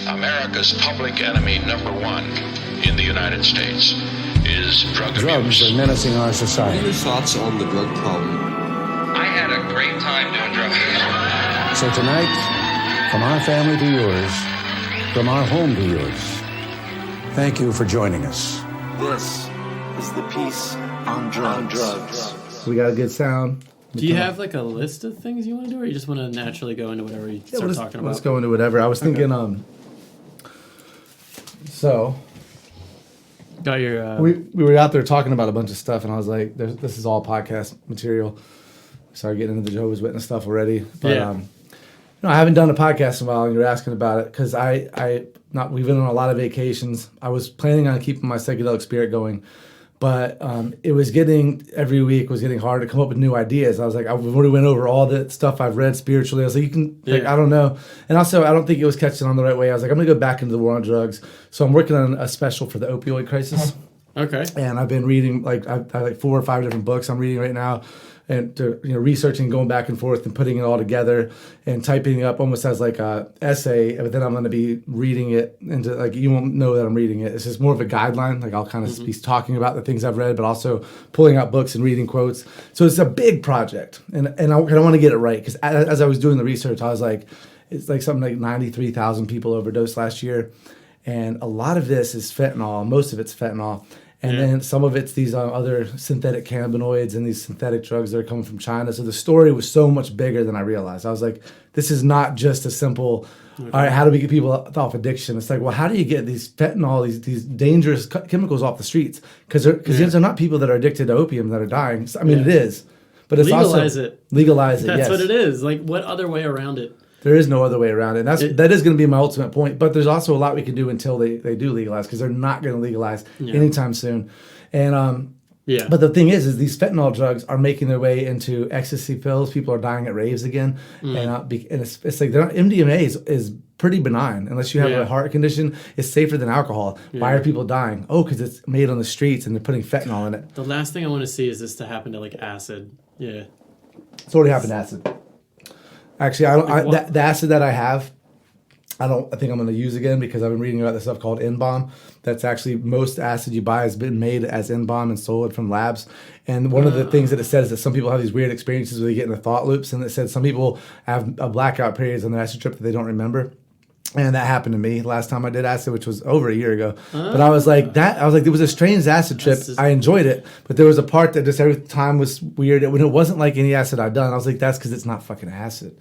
America's public enemy number one in the United States is drug Drugs abuse. are menacing our What are society. your thoughts on the drug problem? I had a great time doing drugs. So tonight, from our family to yours, from our home to yours, thank you for joining us. This is the Peace on Drugs. We got a good sound. Do you have like a list of things you want to do, or you just want to naturally go into whatever you start talking about? Let's go into whatever. I was thinking, so Got your. we were out there talking about a bunch of stuff, and I was like, this is all podcast material. We started getting into the Jehovah's Witness stuff already, but Yeah. I haven't done a podcast in a while, and you're asking about it because we've been on a lot of vacations. I was planning on keeping my psychedelic spirit going, but it was every week was getting hard to come up with new ideas. I was like, I've already went over all the stuff I've read spiritually. I was like, I don't know. And also, I don't think it was catching on the right way. I was like, I'm going to go back into the war on drugs. So I'm working on a special for the opioid crisis. Okay. And I've been reading, I have like 4 or 5 different books I'm reading right now. And researching, going back and forth and putting it all together and typing it up almost as like a essay, but then I'm going to be reading it into, like, you won't know that I'm reading it. It's just more of a guideline. Like, I'll kind of be talking about the things I've read, but also pulling out books and reading quotes. So it's a big project, and I want to get it right, because as I was doing the research, I was like, it's like something like 93,000 people overdosed last year, and a lot of this is fentanyl. Most of it's fentanyl. And then some of it's these other synthetic cannabinoids and these synthetic drugs that are coming from China. So the story was so much bigger than I realized. I was like, this is not just a simple, all right, how do we get people off addiction? It's like, well, how do you get these fentanyl, these dangerous chemicals off the streets? Because these are not people that are addicted to opium that are dying. I mean, it is. But it's Legalize also, it. Legalize it, That's yes. what it is. Like, what other way around it? There is no other way around it. And that is going to be my ultimate point. But there's also a lot we can do until they do legalize, because they're not going to legalize anytime soon. And but the thing is these fentanyl drugs are making their way into ecstasy pills. People are dying at raves again, and it's like MDMA is pretty benign unless you have a heart condition. It's safer than alcohol. Why are people dying? Oh, because it's made on the streets and they're putting fentanyl in it. The last thing I want to see is this to happen to like acid. Yeah, It's already happened to acid. Actually, the acid that I have, I think I'm going to use again, because I've been reading about this stuff called N-bomb. That's actually, most acid you buy has been made as N-bomb and sold from labs. And one of the things that it said is that some people have these weird experiences where they get in the thought loops. And it said some people have a blackout periods on their acid trip that they don't remember. And that happened to me last time I did acid, which was over a year ago. But I was like, it was a strange acid trip. I enjoyed it, but there was a part that just every time was weird. When it wasn't like any acid I'd done, I was like, that's because it's not fucking acid.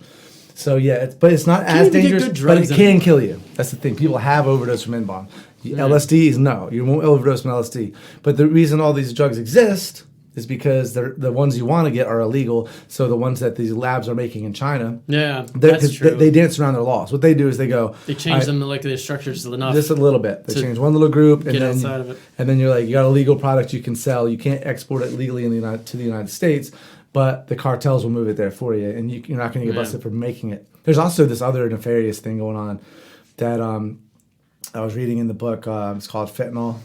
So yeah, but it's not as dangerous, but it can kill you. That's the thing. People have overdosed from N-bomb. LSDs, no, you won't overdose from LSD. But the reason all these drugs exist is because the ones you want to get are illegal. So the ones that these labs are making in China, that's true. They dance around their laws. What they do is they change them to like their structures enough. Just a little bit. They change one little group, and then you're like, you got a legal product you can sell. You can't export it legally to the United States, but the cartels will move it there for you, and you're not going to get busted for making it. There's also this other nefarious thing going on that I was reading in the book. It's called Fentanyl.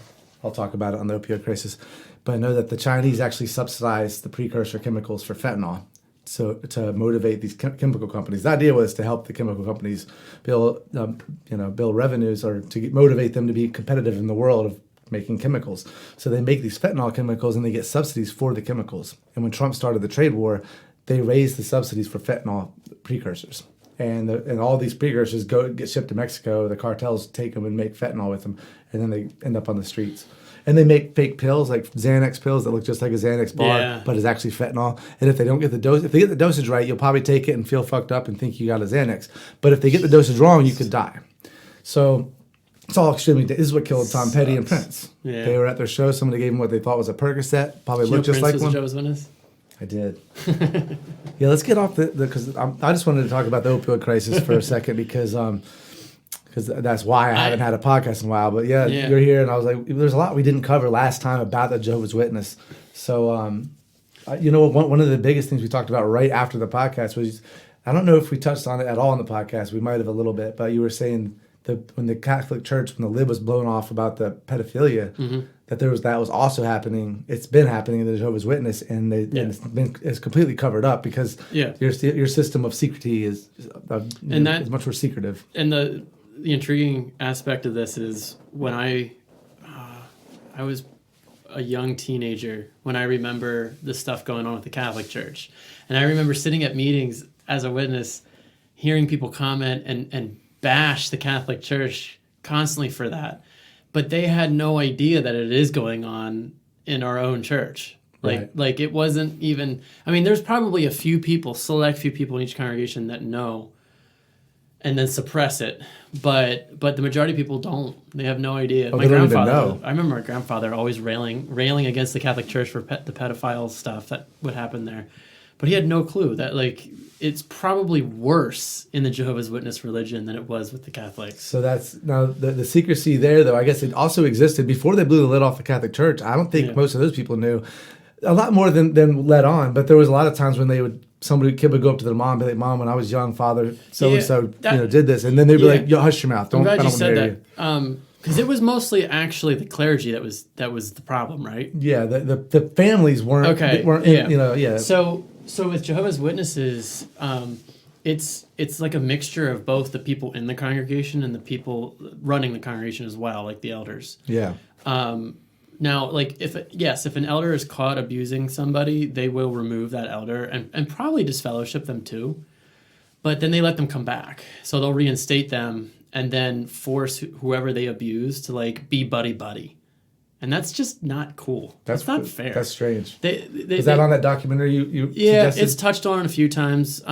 I'll talk about it on the opioid crisis. But I know that the Chinese actually subsidize the precursor chemicals for fentanyl, so to motivate these chemical companies. The idea was to help the chemical companies build revenues, or to motivate them to be competitive in the world of making chemicals. So they make these fentanyl chemicals, and they get subsidies for the chemicals. And when Trump started the trade war, they raised the subsidies for fentanyl precursors. And all these precursors get shipped to Mexico. The cartels take them and make fentanyl with them, and then they end up on the streets. And they make fake pills, like Xanax pills, that look just like a Xanax bar, but it's actually fentanyl. And if they don't get the dosage right, you'll probably take it and feel fucked up and think you got a Xanax. But if they get the dosage wrong, you could die. So it's all extremely. This is what killed Tom Petty and Prince. Yeah. They were at their show. Somebody gave them what they thought was a Percocet. Probably looked just like one. Jehovah's Witness? I did. Yeah, let's get off because I just wanted to talk about the opioid crisis for a second, because that's why I haven't had a podcast in a while. But you're here, and I was like, there's a lot we didn't cover last time about the Jehovah's Witness. So, one of the biggest things we talked about right after the podcast was, I don't know if we touched on it at all in the podcast. We might have a little bit, but you were saying when the Catholic Church, when the lid was blown off about the pedophilia, that was also happening. It's been happening in the Jehovah's Witness, and it's completely covered up because your system of secrecy is much more secretive. And the intriguing aspect of this is when I was a young teenager when I remember the stuff going on with the Catholic Church. And I remember sitting at meetings as a witness, hearing people comment and bash the Catholic Church constantly for that. But they had no idea that it is going on in our own church. Like it wasn't even, I mean, there's probably a few people, select few people in each congregation that know and then suppress it. But the majority of people don't. They have no idea. My grandfather, I remember my grandfather always railing against the Catholic Church for the pedophile stuff that would happen there. But he had no clue that, like, it's probably worse in the Jehovah's Witness religion than it was with the Catholics. So that's now the secrecy there, though. I guess it also existed before they blew the lid off the Catholic Church. I don't think most of those people knew a lot more than let on. But there was a lot of times when kid would go up to their mom and be like, "Mom, when I was young, Father so and so did this," and then they'd be like, "Yo, hush your mouth! I'm glad you said that. Because it was mostly actually the clergy that was the problem, right? Yeah, the families weren't okay. So with Jehovah's Witnesses, it's like a mixture of both the people in the congregation and the people running the congregation as well, like the elders. Yeah. Now, like if an elder is caught abusing somebody, they will remove that elder and probably disfellowship them too. But then they let them come back, so they'll reinstate them and then force whoever they abuse to like be buddy. And that's just not cool. That's not fair. That's strange. Is that on that documentary you suggested? It's touched on a few times.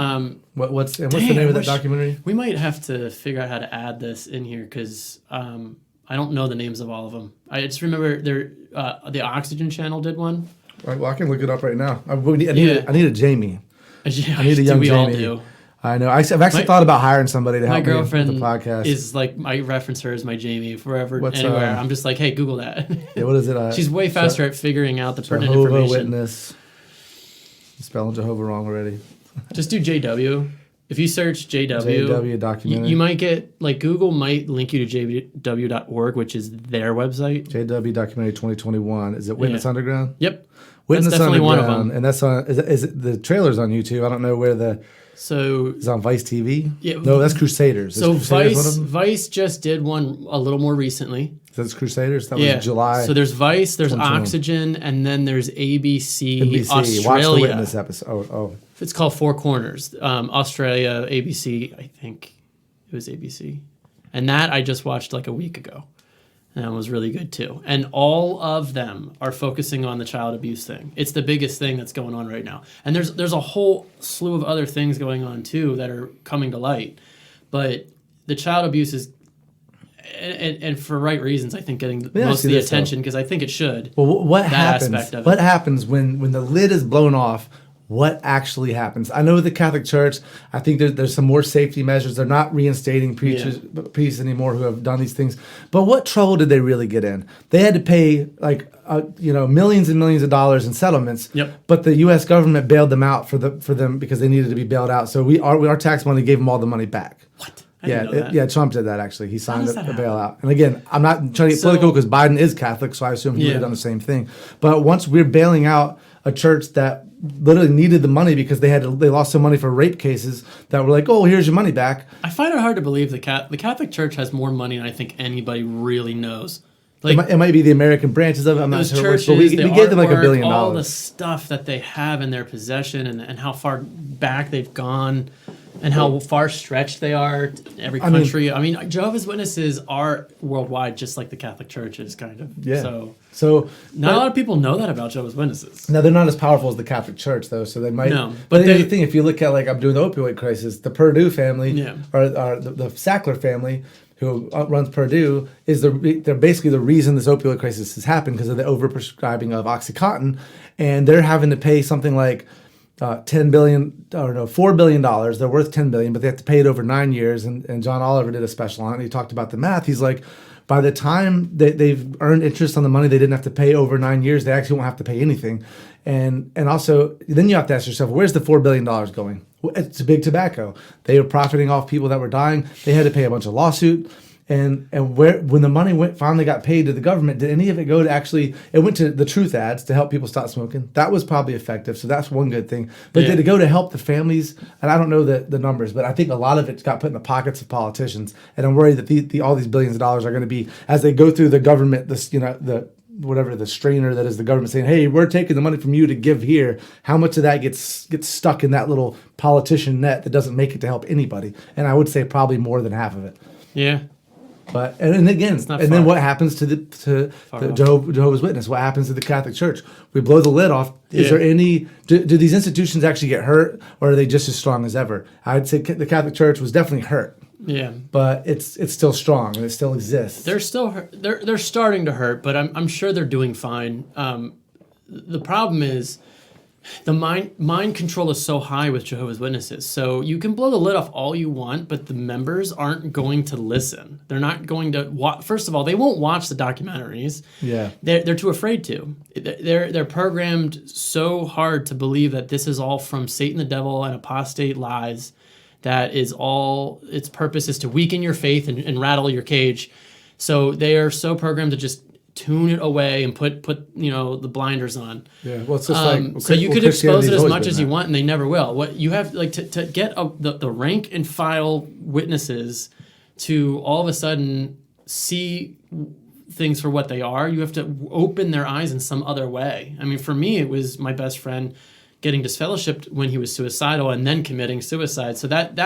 What's the name of that documentary? We might have to figure out how to add this in here because I don't know the names of all of them. I just remember the Oxygen Channel did one. Right, well, I can look it up right now. I need a Jamie. I need a young we Jamie. all do. I know. I've actually thought about hiring somebody to help me with the podcast. My girlfriend is like, I reference her as my Jamie forever, anywhere. I'm just like, hey, Google that. Yeah, what is it? She's way faster at figuring out the pertinent Jehovah information. Witness. I'm spelling Jehovah wrong already. Just do JW. If you search JW documentary, you might get, like, Google might link you to jw.org, which is their website. JW Documentary 2021. Is it Witness Underground? Yep. Witness that's definitely Underground. one of them. And that's on, is it the trailer's on YouTube? I don't know where So it's on Vice TV. Yeah, no, that's Crusaders. So Vice just did one a little more recently. So that's Crusaders. That was July. So there's Vice, there's Oxygen, and then there's ABC Australia. Watch the Witness episode. Oh. It's called Four Corners. Australia, ABC. I think it was ABC, and that I just watched like a week ago. And that was really good too. And all of them are focusing on the child abuse thing. It's the biggest thing that's going on right now. And there's a whole slew of other things going on too that are coming to light. But the child abuse is, and for right reasons, I think getting most of the attention because I think it should. Well, what happens? What happens when the lid is blown off? What actually happens? I know the Catholic Church, I think there's some more safety measures. They're not reinstating priests anymore who have done these things. But what trouble did they really get in? They had to pay millions and millions of dollars in settlements. Yep. But the U.S. government bailed them out for them because they needed to be bailed out. So our tax money gave them all the money back. What? Trump did that actually. He signed a bailout. And again, I'm not trying to get political because Biden is Catholic, so I assume he would have done the same thing. But once we're bailing out a church that literally needed the money because they lost some money for rape cases that were like, oh, here's your money back. I find it hard to believe the Catholic Church has more money than I think anybody really knows. Like, it might be the American branches of it. I'm not sure churches, which, but we gave them like $1 billion. All the stuff that they have in their possession and how far back they've gone and how far stretched they are in every country. I mean, Jehovah's Witnesses are worldwide, just like the Catholic Church is kind of. Yeah. So not a lot of people know that about Jehovah's Witnesses. No, they're not as powerful as the Catholic Church, though. So they might. No, but the thing, if you look at, like, I'm doing the opioid crisis, the Purdue family, or the Sackler family, who runs Purdue, they're basically the reason this opioid crisis has happened because of the overprescribing of OxyContin, and they're having to pay something like $4 billion. They're worth $10 billion, but they have to pay it over 9 years. And John Oliver did a special on it. He talked about the math. He's like, by the time they've earned interest on the money they didn't have to pay over 9 years, they actually won't have to pay anything. And also, then you have to ask yourself, where's the $4 billion going? Well, it's big tobacco. They were profiting off people that were dying. They had to pay a bunch of lawsuit. And when the money finally got paid to the government, did any of it go to actually? It went to the truth ads to help people stop smoking. That was probably effective, so that's one good thing. But did it go to help the families? And I don't know the numbers, but I think a lot of it got put in the pockets of politicians. And I'm worried that all these billions of dollars are going to be, as they go through the government, the strainer that is the government saying, hey, we're taking the money from you to give here. How much of that gets stuck in that little politician net that doesn't make it to help anybody? And I would say probably more than half of it. Yeah. But and again, then what happens to the Jehovah's Witness? What happens to the Catholic Church? We blow the lid off. Is there any? Do these institutions actually get hurt, or are they just as strong as ever? I'd say the Catholic Church was definitely hurt. Yeah, but it's still strong and it still exists. They're still they're starting to hurt, but I'm sure they're doing fine. The problem is the mind control is so high with Jehovah's Witnesses. So you can blow the lid off all you want, but the members aren't going to listen. They're not going to watch. First of all, they won't watch the documentaries. Yeah, they're too afraid to. They're programmed so hard to believe that this is all from Satan, the devil, and apostate lies. That is all. Its purpose is to weaken your faith and rattle your cage. So they are so programmed to just tune it away and put the blinders on. Yeah, well, it's just so you could expose it as much as you want, and they never will. What you have to get the rank and file witnesses to all of a sudden see things for what they are. You have to open their eyes in some other way. I mean, for me, it was my best friend getting disfellowshipped when he was suicidal and then committing suicide. So that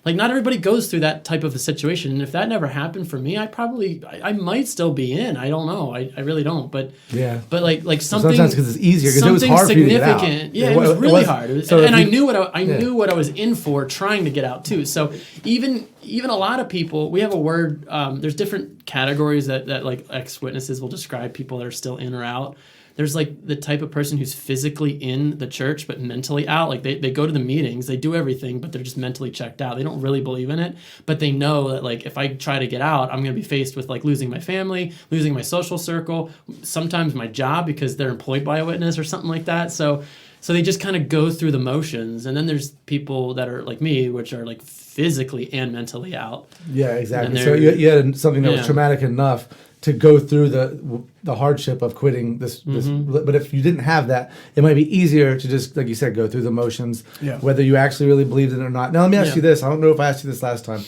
not everybody goes through that type of a situation. And if that never happened for me, I might still be in. I don't know. I really don't. But yeah. But like something. Sometimes because it's easier because it was hard for you to get out. Yeah, it was really hard. And I knew what I was in for trying to get out too. So even a lot of people, we have a word. There's different categories that like ex-witnesses will describe people that are still in or out. There's like the type of person who's physically in the church but mentally out. Like they go to the meetings, they do everything, but they're just mentally checked out. They don't really believe in it, but they know that like if I try to get out, I'm going to be faced with like losing my family, losing my social circle, sometimes my job because they're employed by a witness or something like that. So they just kind of go through the motions. And then there's people that are like me, which are like physically and mentally out. Yeah, exactly. So you had something that was traumatic enough to go through the hardship of quitting this. But if you didn't have that, it might be easier to just, like you said, go through the motions, whether you actually really believed in it or not. Now, let me ask you this. I don't know if I asked you this last time.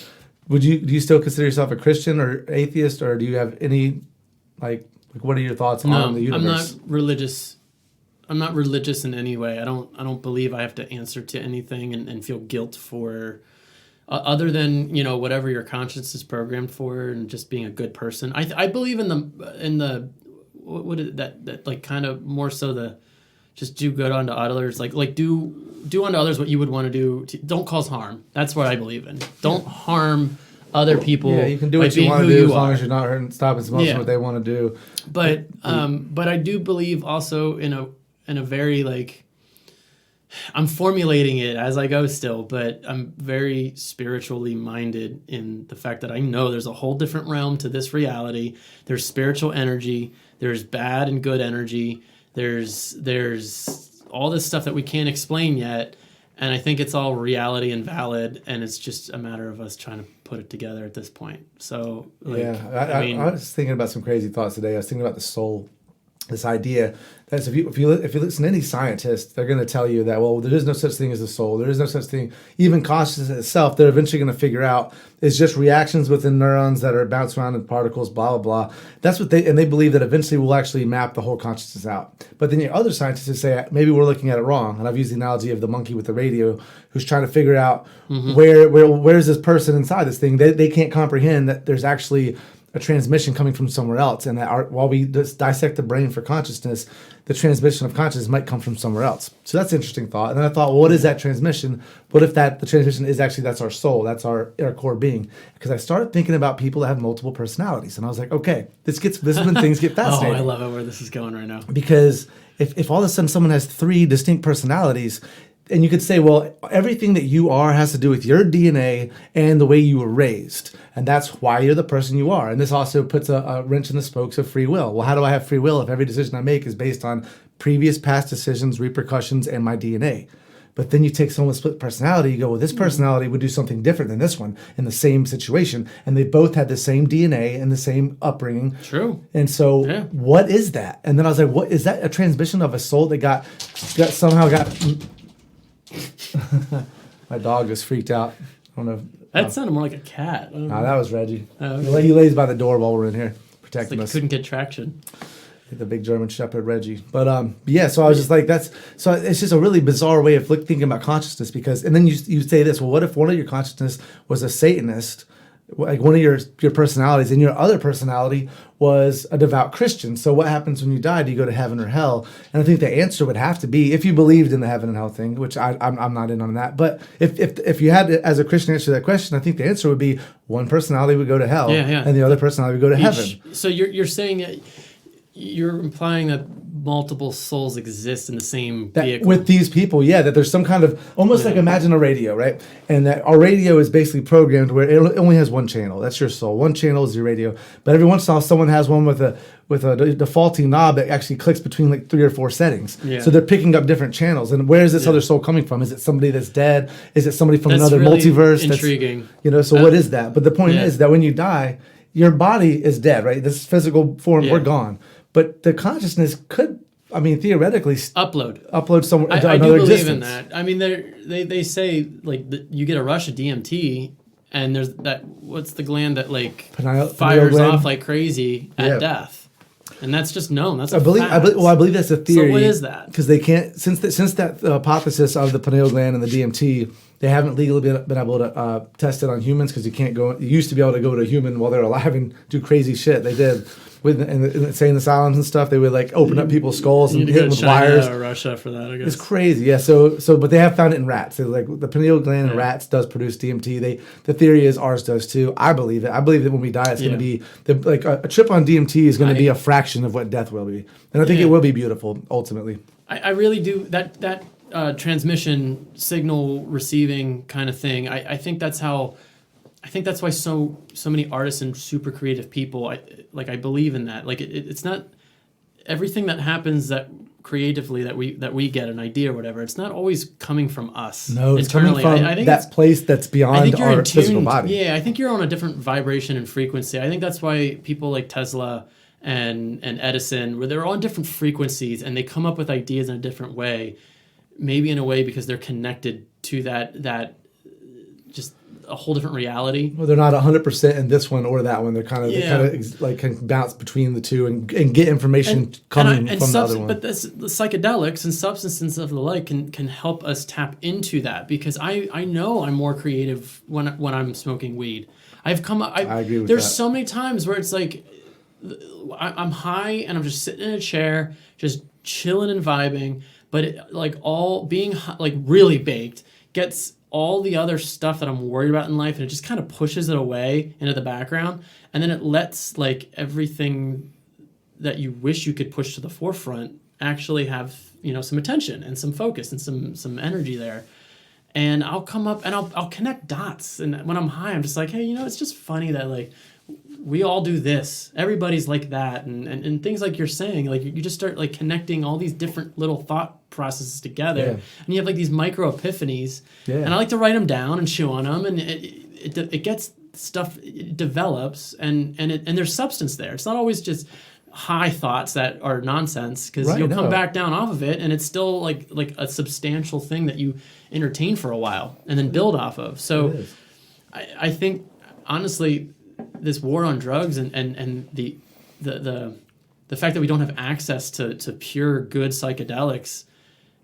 Do you still consider yourself a Christian or atheist, or do you have any, like what are your thoughts on the universe? I'm not religious. I'm not religious in any way. I don't believe I have to answer to anything and feel guilt for other than whatever your conscience is programmed for and just being a good person. I believe in the what is that like kind of more so the just do good unto others, like do unto others what you would want to do. Don't cause harm. That's what I believe in. Don't harm other people. Yeah, you can do what you want to do as long as you're not hurting, stopping someone from what they want to do. But I do believe also in a very like. I'm formulating it as I go still, but I'm very spiritually minded in the fact that I know there's a whole different realm to this reality. There's spiritual energy. There's bad and good energy. There's all this stuff that we can't explain yet. And I think it's all reality and valid. And it's just a matter of us trying to put it together at this point. So, I was thinking about some crazy thoughts today. I was thinking about the soul. This idea that if you listen to any scientist, they're going to tell you that, well, there is no such thing as the soul. There is no such thing. Even consciousness itself, they're eventually going to figure out is just reactions within neurons that are bounced around in particles, blah, blah, blah. That's what they believe that eventually we'll actually map the whole consciousness out. But then your other scientists say, maybe we're looking at it wrong. And I've used the analogy of the monkey with the radio who's trying to figure out where's this person inside this thing. They can't comprehend that there's actually a transmission coming from somewhere else, and that while we just dissect the brain for consciousness, the transmission of consciousness might come from somewhere else. So that's an interesting thought. And then I thought, well, what is that transmission? What if the transmission is actually that's our soul, that's our core being? Because I started thinking about people that have multiple personalities, and I was like, okay, this is when things get fascinating. I love it where this is going right now. Because if all of a sudden someone has 3 distinct personalities. And you could say, well, everything that you are has to do with your DNA and the way you were raised. And that's why you're the person you are. And this also puts a wrench in the spokes of free will. Well, how do I have free will if every decision I make is based on previous past decisions, repercussions, and my DNA? But then you take someone with split personality, you go, well, this personality would do something different than this one in the same situation. And they both had the same DNA and the same upbringing. True. And so what is that? And then I was like, what is that? A transmission of a soul that got somehow my dog just freaked out. I don't know. That sounded more like a cat. No, that was Reggie. Oh, okay. He lays by the door while we're in here, protecting Like us. couldn't get traction. The big German Shepherd Reggie. But yeah, so I was just like, so it's just a really bizarre way of thinking about consciousness, because, and then you say this, well, what if one of your consciousness was a Satanist, like one of your personalities, and your other personality was a devout Christian? So what happens when you die? Do you go to heaven or hell? And I think the answer would have to be, if you believed in the heaven and hell thing, which I'm not in on that, but if you had to, as a Christian, answer that question, I think the answer would be one personality would go to hell, and the other personality would go to heaven. So you're saying, you're implying that multiple souls exist in the same vehicle. With these people, that there's some kind of, almost like, imagine a radio, right? And that our radio is basically programmed where it only has one channel. That's your soul. One channel is your radio. But every once in a while, someone has one with a defaulting knob that actually clicks between like 3 or 4 settings. Yeah. So they're picking up different channels. And where is this other soul coming from? Is it somebody that's dead? Is it somebody from another really multiverse? Intriguing. So what is that? But the point is that when you die, your body is dead, right? This physical form, we're gone. But the consciousness could, theoretically upload somewhere into I another do believe existence. in that. I mean, they say like you get a rush of DMT, and there's that, what's the gland that like fires off like crazy at death, and that's just known. That's I believe that's a theory. So what is that? Because they can't, since that hypothesis of the pineal gland and the DMT, they haven't legally been able to test it on humans, because you can't go. You used to be able to go to a human while they're alive and do crazy shit. They did. In the insane asylums and stuff, they would like open up people's skulls and hit them with wires. Or Russia for that, I guess. It's crazy, yeah. So, but they have found it in rats. So, like the pineal gland in rats does produce DMT. The theory is ours does too. I believe it. I believe that when we die, it's going to be a trip on DMT is going to be a fraction of what death will be, and I think it will be beautiful ultimately. I really do that transmission signal receiving kind of thing. I think that's how. I think that's why so many artists and super creative people, I believe in that. Like it's not everything that happens that creatively that we get an idea or whatever. It's not always coming from us. No, it's internally. coming from I think that place that's beyond our physical body. Yeah, I think you're on a different vibration and frequency. I think that's why people like Tesla and Edison, where they're on different frequencies and they come up with ideas in a different way. Maybe in a way because they're connected to that just a whole different reality. Well, they're not 100% in this one or that one. They're kind of like can bounce between the two and get information coming from the other one. But the psychedelics and substances of the like can help us tap into that, because I know I'm more creative when I'm smoking weed. I agree with there's that. So many times where it's like I'm high and I'm just sitting in a chair, just chilling and vibing, but all being like really baked gets all the other stuff that I'm worried about in life, and it just kind of pushes it away into the background, and then it lets like everything that you wish you could push to the forefront actually have some attention and some focus and some energy there. And I'll come up and I'll connect dots, and when I'm high, I'm just like, hey, it's just funny that like we all do this, everybody's like that, and things like you're saying, like you just start like connecting all these different little thought processes together, and you have like these micro epiphanies, and I like to write them down and chew on them, and it gets stuff, it develops, and there's substance there. It's not always just high thoughts that are nonsense, because you'll come back down off of it and it's still like a substantial thing that you entertain for a while and then build off of. So I think honestly this war on drugs and the fact that we don't have access to pure good psychedelics,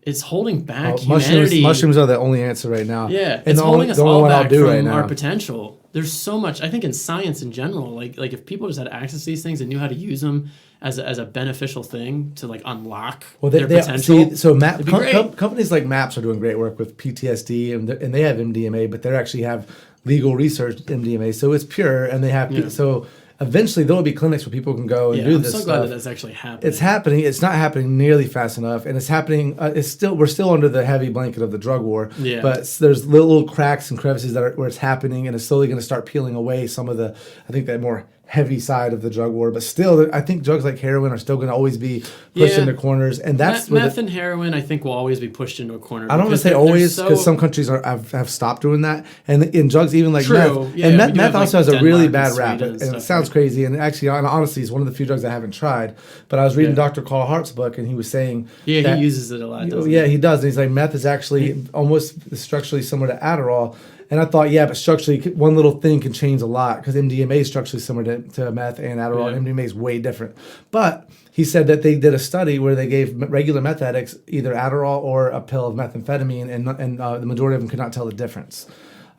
it's holding back humanity. Mushrooms are the only answer right now. Yeah, it's holding us all back from our potential. There's so much, I think, in science in general. Like if people just had access to these things and knew how to use them as a beneficial thing to like unlock their potential. Companies like MAPS are doing great work with PTSD, and they have MDMA, but they actually have legal research MDMA, so it's pure, and they have so. Eventually, there will be clinics where people can go and do this stuff. I'm so glad that that's actually happening. It's happening. It's not happening nearly fast enough, and it's happening. We're still under the heavy blanket of the drug war. Yeah. But there's little cracks and crevices where it's happening, and it's slowly going to start peeling away some of the, I think, that more heavy side of the drug war, but still, I think drugs like heroin are still going to always be pushed into corners, and that's meth and heroin. I think will always be pushed into a corner. I don't want to say always, because some countries have stopped doing that, and in drugs even like meth, and meth also has a really bad rap, and it sounds crazy. And actually, honestly, it's one of the few drugs I haven't tried. But I was reading Dr. Carl Hart's book, and he was saying, he uses it a lot. He does. And he's like, meth is actually almost structurally similar to Adderall. And I thought, but structurally, one little thing can change a lot, because MDMA is structurally similar to meth and Adderall. And MDMA is way different. But he said that they did a study where they gave regular meth addicts either Adderall or a pill of methamphetamine, and the majority of them could not tell the difference.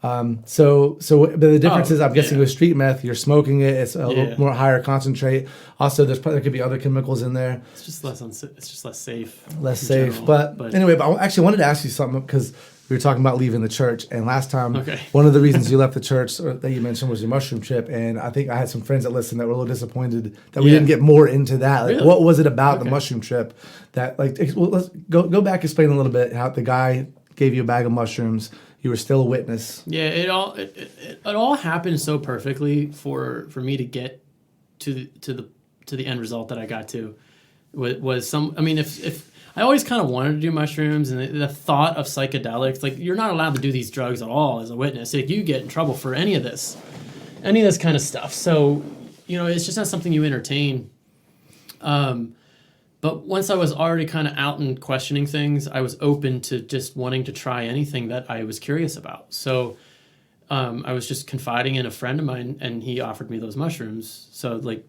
But the difference is, I'm guessing with street meth, you're smoking it. It's a little more higher concentrate. Also, there could be other chemicals in there. It's just less safe. Less safe. General, but anyway, I actually wanted to ask you something, because we were talking about leaving the church, and last time, one of the reasons you left the church that you mentioned was your mushroom trip, and I think I had some friends that listened that were a little disappointed that we didn't get more into that. Like, what was it about the mushroom trip that, like, let's go back, explain a little bit how the guy gave you a bag of mushrooms. You were still a witness. Yeah, it all happened so perfectly for me to get to the end result that I got to. Was some, I mean, if I always kind of wanted to do mushrooms, and the thought of psychedelics, like, you're not allowed to do these drugs at all as a witness. Like, you get in trouble for any of this kind of stuff. So, it's just not something you entertain. But once I was already kind of out and questioning things, I was open to just wanting to try anything that I was curious about. So I was just confiding in a friend of mine, and he offered me those mushrooms. So, like,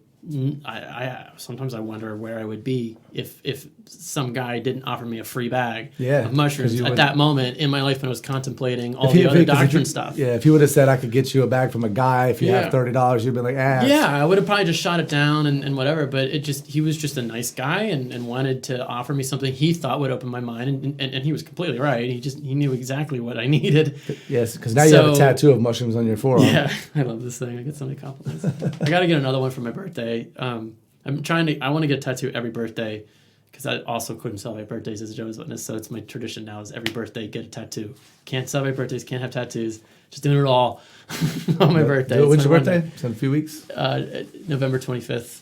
I sometimes I wonder where I would be if some guy didn't offer me a free bag of mushrooms at that moment in my life when I was contemplating all the other doctrine stuff. Yeah, if he would have said I could get you a bag from a guy if you have $30, you'd be like, I would have probably just shot it down and whatever. But he was just a nice guy and wanted to offer me something he thought would open my mind, and he was completely right. He knew exactly what I needed. Yes, because now you have a tattoo of mushrooms on your forearm. Yeah, I love this thing. I get so many compliments. I got to get another one for my birthday. I want to get a tattoo every birthday, because I also couldn't celebrate birthdays as a Jehovah's Witness. So it's my tradition now, is every birthday get a tattaue. Can't celebrate birthdays, can't have tattoos. Just doing it all on my birthday. When's your birthday? It's in a few weeks? November 25th.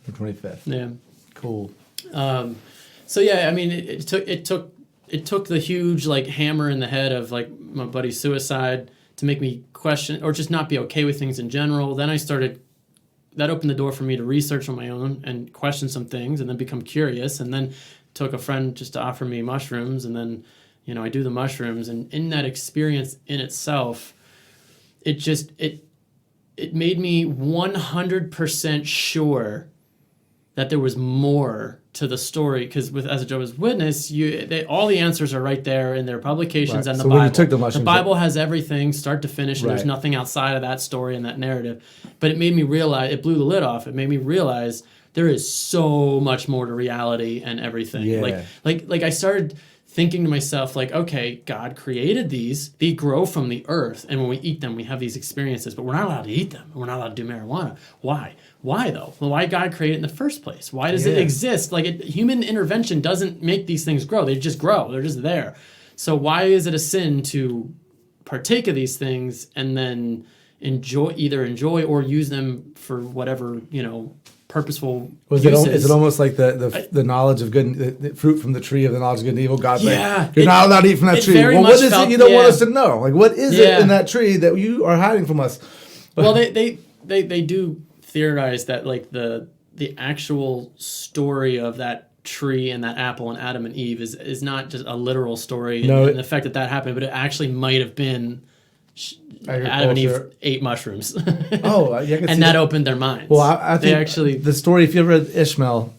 The 25th. Yeah. Cool. So yeah, I mean, it took the huge, like, hammer in the head of, like, my buddy's suicide to make me question, or just not be okay with things in general. Then that opened the door for me to research on my own and question some things, and then become curious, and then took a friend just to offer me mushrooms, and then, I do the mushrooms, and in that experience in itself, it made me 100% sure that there was more to the story, because as a Jehovah's Witness, all the answers are right there in their publications and the Bible. When you took the mushrooms, Bible has everything, start to finish, and there's nothing outside of that story and that narrative. But it made me realize, it blew the lid off. It made me realize there is so much more to reality and everything. Yeah. Like I started thinking to myself, like, okay, God created these. They grow from the earth, and when we eat them, we have these experiences, but we're not allowed to eat them. We're not allowed to do marijuana. Why? Why, though? Well, why God create it in the first place? Why does it exist? Like, human intervention doesn't make these things grow. They just grow. They're just there. So why is it a sin to partake of these things and then either enjoy or use them for whatever, purposeful uses? Is it almost like the knowledge of good, the fruit from the tree of the knowledge of good and evil? God's like, you're not allowed to eat from that tree. Well, what is it you don't want us to know? Like, what is it in that tree that you are hiding from us? Well, they do theorize that, like, the actual story of that tree and that apple and Adam and Eve is not just a literal story and the fact that happened, but it actually might have been Adam and Eve ate mushrooms. And that opened their minds. Well, I think the story, if you ever read Ishmael,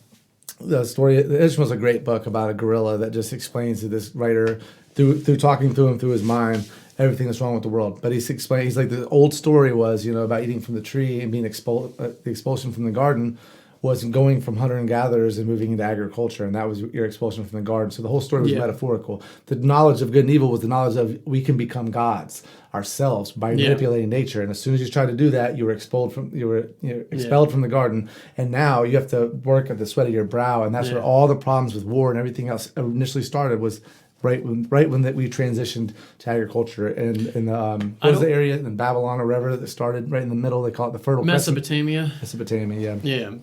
Ishmael's a great book about a gorilla that just explains to this writer through talking to him through his mind everything that's wrong with the world. But he's like, the old story was, about eating from the tree and being the expulsion from the garden was going from hunter and gatherers and moving into agriculture, and that was your expulsion from the garden. So the whole story was metaphorical. The knowledge of good and evil was the knowledge of we can become gods ourselves by manipulating nature. And as soon as you try to do that, you were expelled from the garden, and now you have to work at the sweat of your brow. And that's where all the problems with war and everything else initially started, was when that we transitioned to agriculture in the what was the area in Babylon or wherever that started right in the middle. They call it the Fertile Mesopotamia. Crescent. Mesopotamia, yeah. Yeah.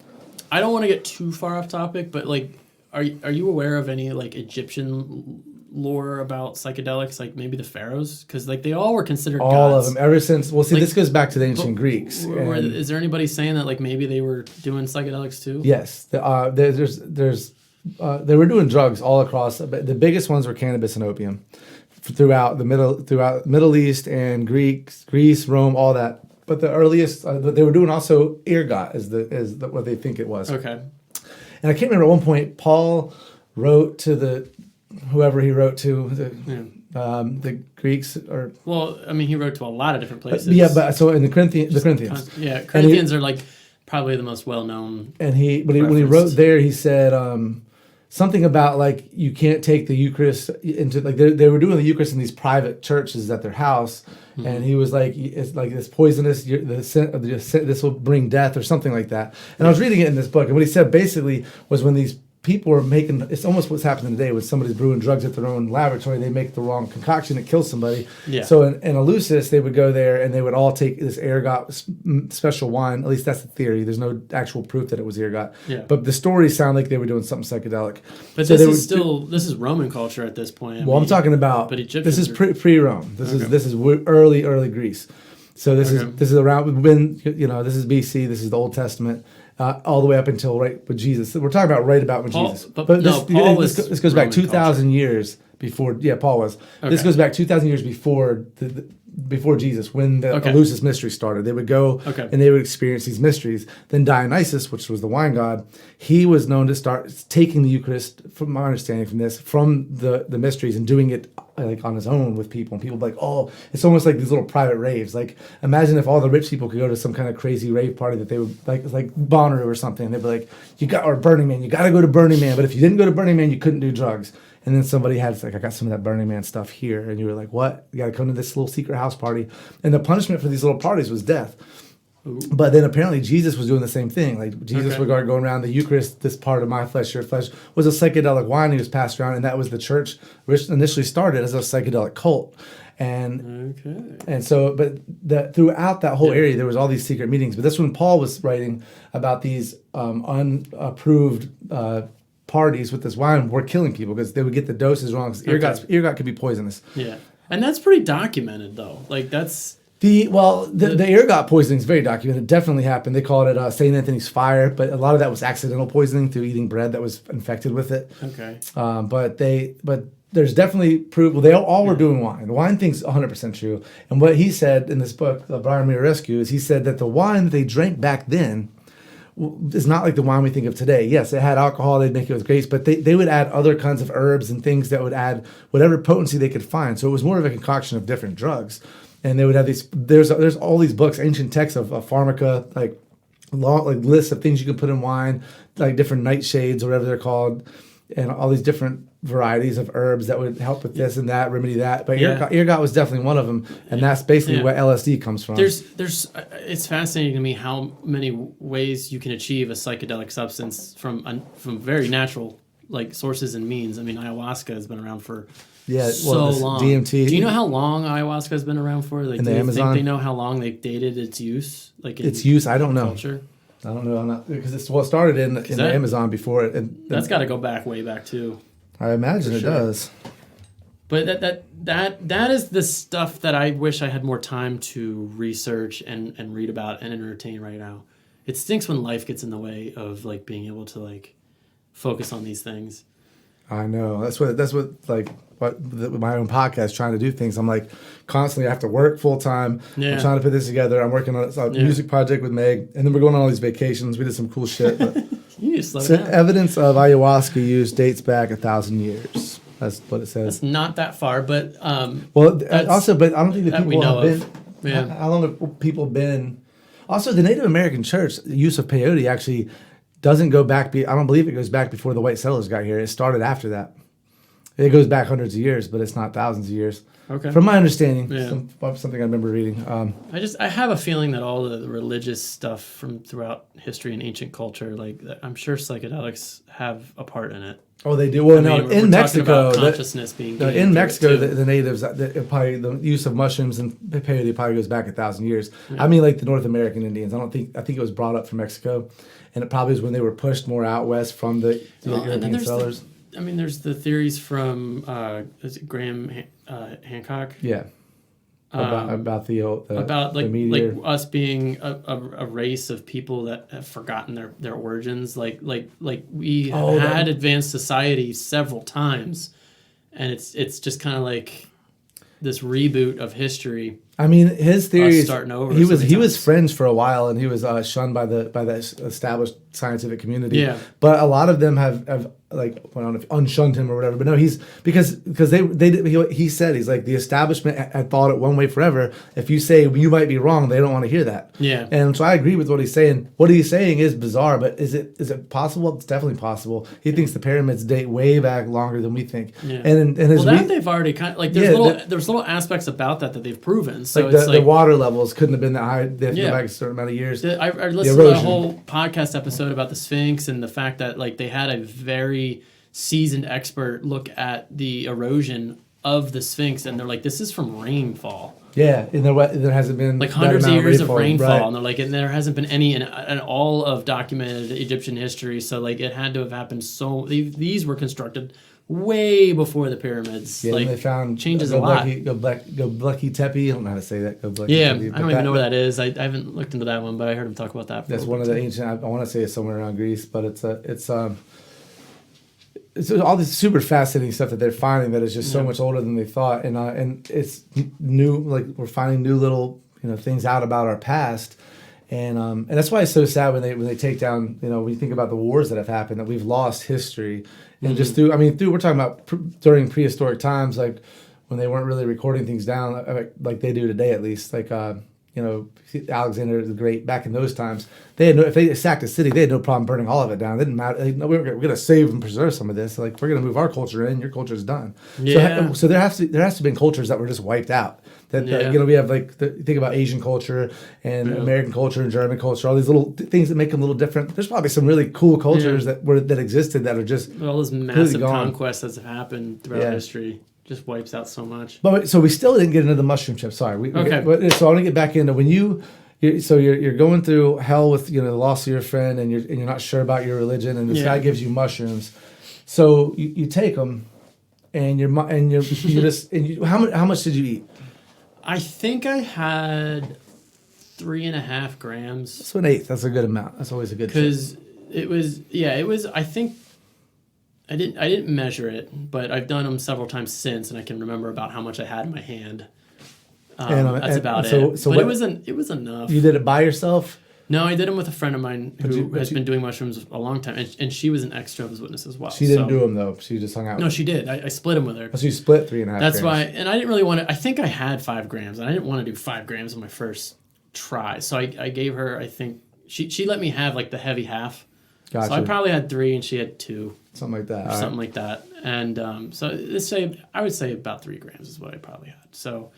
I don't want to get too far off topic, but like, are you aware of any like Egyptian lore about psychedelics, like maybe the pharaohs? Because like they all were considered all gods. of them ever since. Well, see, Like, this goes back to the ancient Greeks. Is there anybody saying that like maybe they were doing psychedelics too? Yes, they were doing drugs all across. The biggest ones were cannabis and opium throughout Middle East and Greece, Rome, all that. But the earliest, they were doing also ergot is what they think it was. Okay. And I can't remember at one point Paul wrote to whoever he wrote to the Greeks or. Well, I mean, he wrote to a lot of different places. Yeah, but so in the Corinthians. Corinthians are like probably the most well known. And when he wrote there, he said something about like you can't take the Eucharist into like they were doing the Eucharist in these private churches at their house, and he was like it's like this poisonous. This will bring death or something like that. And I was reading it in this book, and what he said basically was when these people are making, it's almost what's happening today when somebody's brewing drugs at their own laboratory, they make the wrong concoction, it kills somebody. Yeah. So in Eleusis, they would go there and they would all take this ergot special wine. At least that's the theory. There's no actual proof that it was ergot. Yeah. But the stories sound like they were doing something psychedelic. But so this is Roman culture at this point. I'm talking about, but this is pre-Rome. This is early Greece. So this is around when, this is BC, this is the Old Testament. All the way up until right with Jesus. We're talking about right about when Jesus. This goes back 2,000 years before. Yeah, Paul was. Okay. This goes back 2,000 years before before Jesus, when the Eleusis mystery started. They would go and they would experience these mysteries. Then Dionysus, which was the wine god, he was known to start taking the Eucharist, from my understanding from this, from the mysteries and doing it like on his own with people. And people would be like, oh, it's almost like these little private raves. Like imagine if all the rich people could go to some kind of crazy rave party that they would like Bonnaroo or something. And they'd be like, or Burning Man, you got to go to Burning Man. But if you didn't go to Burning Man, you couldn't do drugs. And then somebody had like, I got some of that Burning Man stuff here. And you were like, what? You got to come to this little secret house party. And the punishment for these little parties was death. Ooh. But then apparently Jesus was doing the same thing. Like Jesus would go going around the Eucharist, this part of my flesh, your flesh, was a psychedelic wine he was passed around. And that was the church, which initially started as a psychedelic cult. And so, but throughout that whole area, there was all these secret meetings. But that's when Paul was writing about these unapproved parties with this wine were killing people because they would get the doses wrong. Ergot could be poisonous. Yeah, and that's pretty documented though. Like that's the ergot poisoning is very documented. It definitely happened. They called it St. Anthony's fire, but a lot of that was accidental poisoning through eating bread that was infected with it. Okay. But there's definitely proof. Well, they all were doing wine. The wine thing's 100% true. And what he said in this book, Brian Rescue, is he said that the wine that they drank back then is not like the wine we think of today. Yes, it had alcohol, they'd make it with grapes, but they would add other kinds of herbs and things that would add whatever potency they could find. So it was more of a concoction of different drugs. And they would have these, there's all these books, ancient texts of pharmaca, like lists of things you can put in wine, like different nightshades or whatever they're called, and all these different varieties of herbs that would help with this and that, remedy that. But ergot was definitely one of them, and that's basically where LSD comes from. It's fascinating to me how many ways you can achieve a psychedelic substance from very natural like sources and means. I mean, ayahuasca has been around for so long. DMT. Do you know how long ayahuasca has been around for? Like, in the Amazon? Think they know how long they've dated its use? Like its use, I don't know. Culture? I don't know. I'm not, because it started in the Amazon before it. That's got to go way back too. I imagine it does. But that is the stuff that I wish I had more time to research and read about and entertain right now. It stinks when life gets in the way of like being able to like focus on these things. I know. That's what my own podcast, trying to do things. I'm like constantly I have to work full time. Yeah. I'm trying to put this together. I'm working on a music project with Meg, and then we're going on all these vacations. We did some cool shit. But you need to slow down. Evidence of ayahuasca use dates back 1,000 years. That's what it says. That's not that far, but but I don't think that people have been. Yeah. How long have people been? Also, the Native American church, the use of peyote actually doesn't go back. I don't believe it goes back before the white settlers got here. It started after that. It goes back hundreds of years, but it's not thousands of years. Okay. From my understanding, Yeah. something I remember reading. I have a feeling that all the religious stuff from throughout history and ancient culture, like I'm sure psychedelics have a part in it. Oh, they do. Well, I mean, no, we're in talking Mexico, about consciousness being gained in through Mexico, it, too. the natives, probably the use of mushrooms and peyote probably goes back 1,000 years. I mean, like the North American Indians. I think it was brought up from Mexico, and it probably was when they were pushed more out west from the European settlers. There's the theories from is it Graham Hancock? Yeah. About the meteor. like us being a race of people that have forgotten their origins. Like we have had advanced society several times, and it's just kind of like this reboot of history. I mean, his theory is starting over. He was fringed for a while, and he was shunned by the established scientific community. Yeah. But a lot of them have like, I don't know if unshunned him or whatever. But no, he said he's like, the establishment had thought it one way forever. If you say you might be wrong, they don't want to hear that. Yeah. And so I agree with what he's saying. What he's saying is bizarre, but is it possible? It's definitely possible. He thinks the pyramids date way back longer than we think. Yeah. And they've already kind of like there's little aspects about that they've proven. So like the water levels couldn't have been that high. They have to go back a certain amount of years. I listened to a whole podcast episode about the Sphinx and the fact that like they had a very seasoned expert look at the erosion of the Sphinx, and they're like, "This is from rainfall." Yeah, and there hasn't been like hundreds of years of rainfall, right. and they're like, and there hasn't been any in all of documented Egyptian history. So like, it had to have happened. So these were constructed way before the pyramids. Yeah, like they found changes a lot. Göbekli Tepe. I don't know how to say that. Göbekli Yeah, Tepe, I don't even know where that is. I haven't looked into that one, but I heard him talk about that. That's one of the ancient. I want to say it's somewhere around Greece, but it's all this super fascinating stuff that they're finding that is just so much older than they thought, and it's new. Like we're finding new little things out about our past. And that's why it's so sad when they take down, when you think about the wars that have happened, that we've lost history. And just we're talking about during prehistoric times, like when they weren't really recording things down like they do today, at least. Like, Alexander the Great, back in those times, if they sacked a city, they had no problem burning all of it down. It didn't matter. We're going to save and preserve some of this. Like, we're going to move our culture in, your culture's done. Yeah. So there has to have been cultures that were just wiped out. That we have think about Asian culture and American culture and German culture, all these little things that make them a little different. There's probably some really cool cultures that existed that are just all those massive conquests that have happened throughout history just wipes out so much. But so we still didn't get into the mushroom chip. Sorry. So I want to get back into when you're going through hell with the loss of your friend and you're not sure about your religion, and this guy gives you mushrooms. So you take them, and how much did you eat? I think I had 3.5 grams. So an eighth. That's a good amount. That's always a good. Because it was. I think I didn't measure it, but I've done them several times since, and I can remember about how much I had in my hand. That's about it. So it was enough. You did it by yourself? No, I did them with a friend of mine who has been doing mushrooms a long time, and she was an ex-Jehovah's Witness as well. She didn't do them though. She just hung out. No, she did. I split them with her. So you split 3.5. That's why, and I didn't really want to. I think I had 5 grams, and I didn't want to do 5 grams on my first try. So I gave her. I think she let me have like the heavy half. Gotcha. So I probably had 3, and she had 2. Something like that. Something like that. And so I would say about 3 grams is what I probably had. So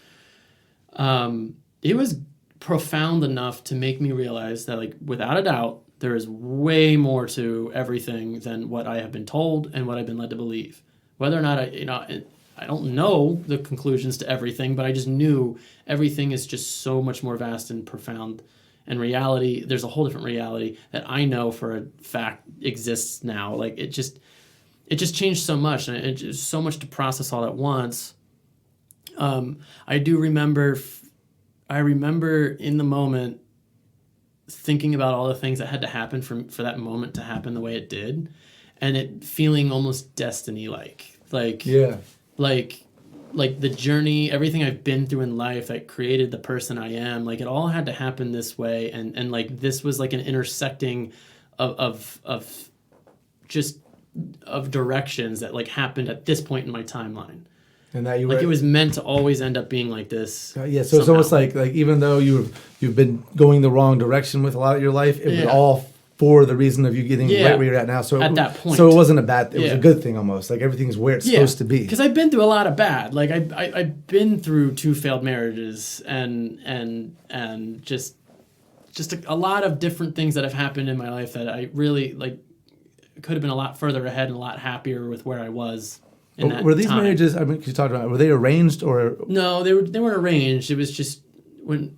it was profound enough to make me realize that, like, without a doubt, there is way more to everything than what I have been told and what I've been led to believe. Whether or not I don't know the conclusions to everything, but I just knew everything is just so much more vast and profound. And reality, there's a whole different reality that I know for a fact exists now. Like, it just changed so much, and it's just so much to process all at once. I do remember. I remember in the moment thinking about all the things that had to happen for that moment to happen the way it did, and it feeling almost destiny-like. Like the journey, everything I've been through in life that created the person I am, like, it all had to happen this way, and like this was like an intersecting of directions that like happened at this point in my timeline. And that it was meant to always end up being like this. So it's almost like even though you've been going the wrong direction with a lot of your life, it would all for the reason of you getting Yeah. right where you're at now. So At that point. so it wasn't a bad. It was Yeah. a good thing almost. Like everything's where it's supposed to be. Because I've been through a lot of bad. Like I've been through 2 failed marriages and just a lot of different things that have happened in my life that I really like could have been a lot further ahead and a lot happier with where I was in that Were these time. marriages? I mean, you talked about. Were they arranged or? No, they weren't arranged. It was just when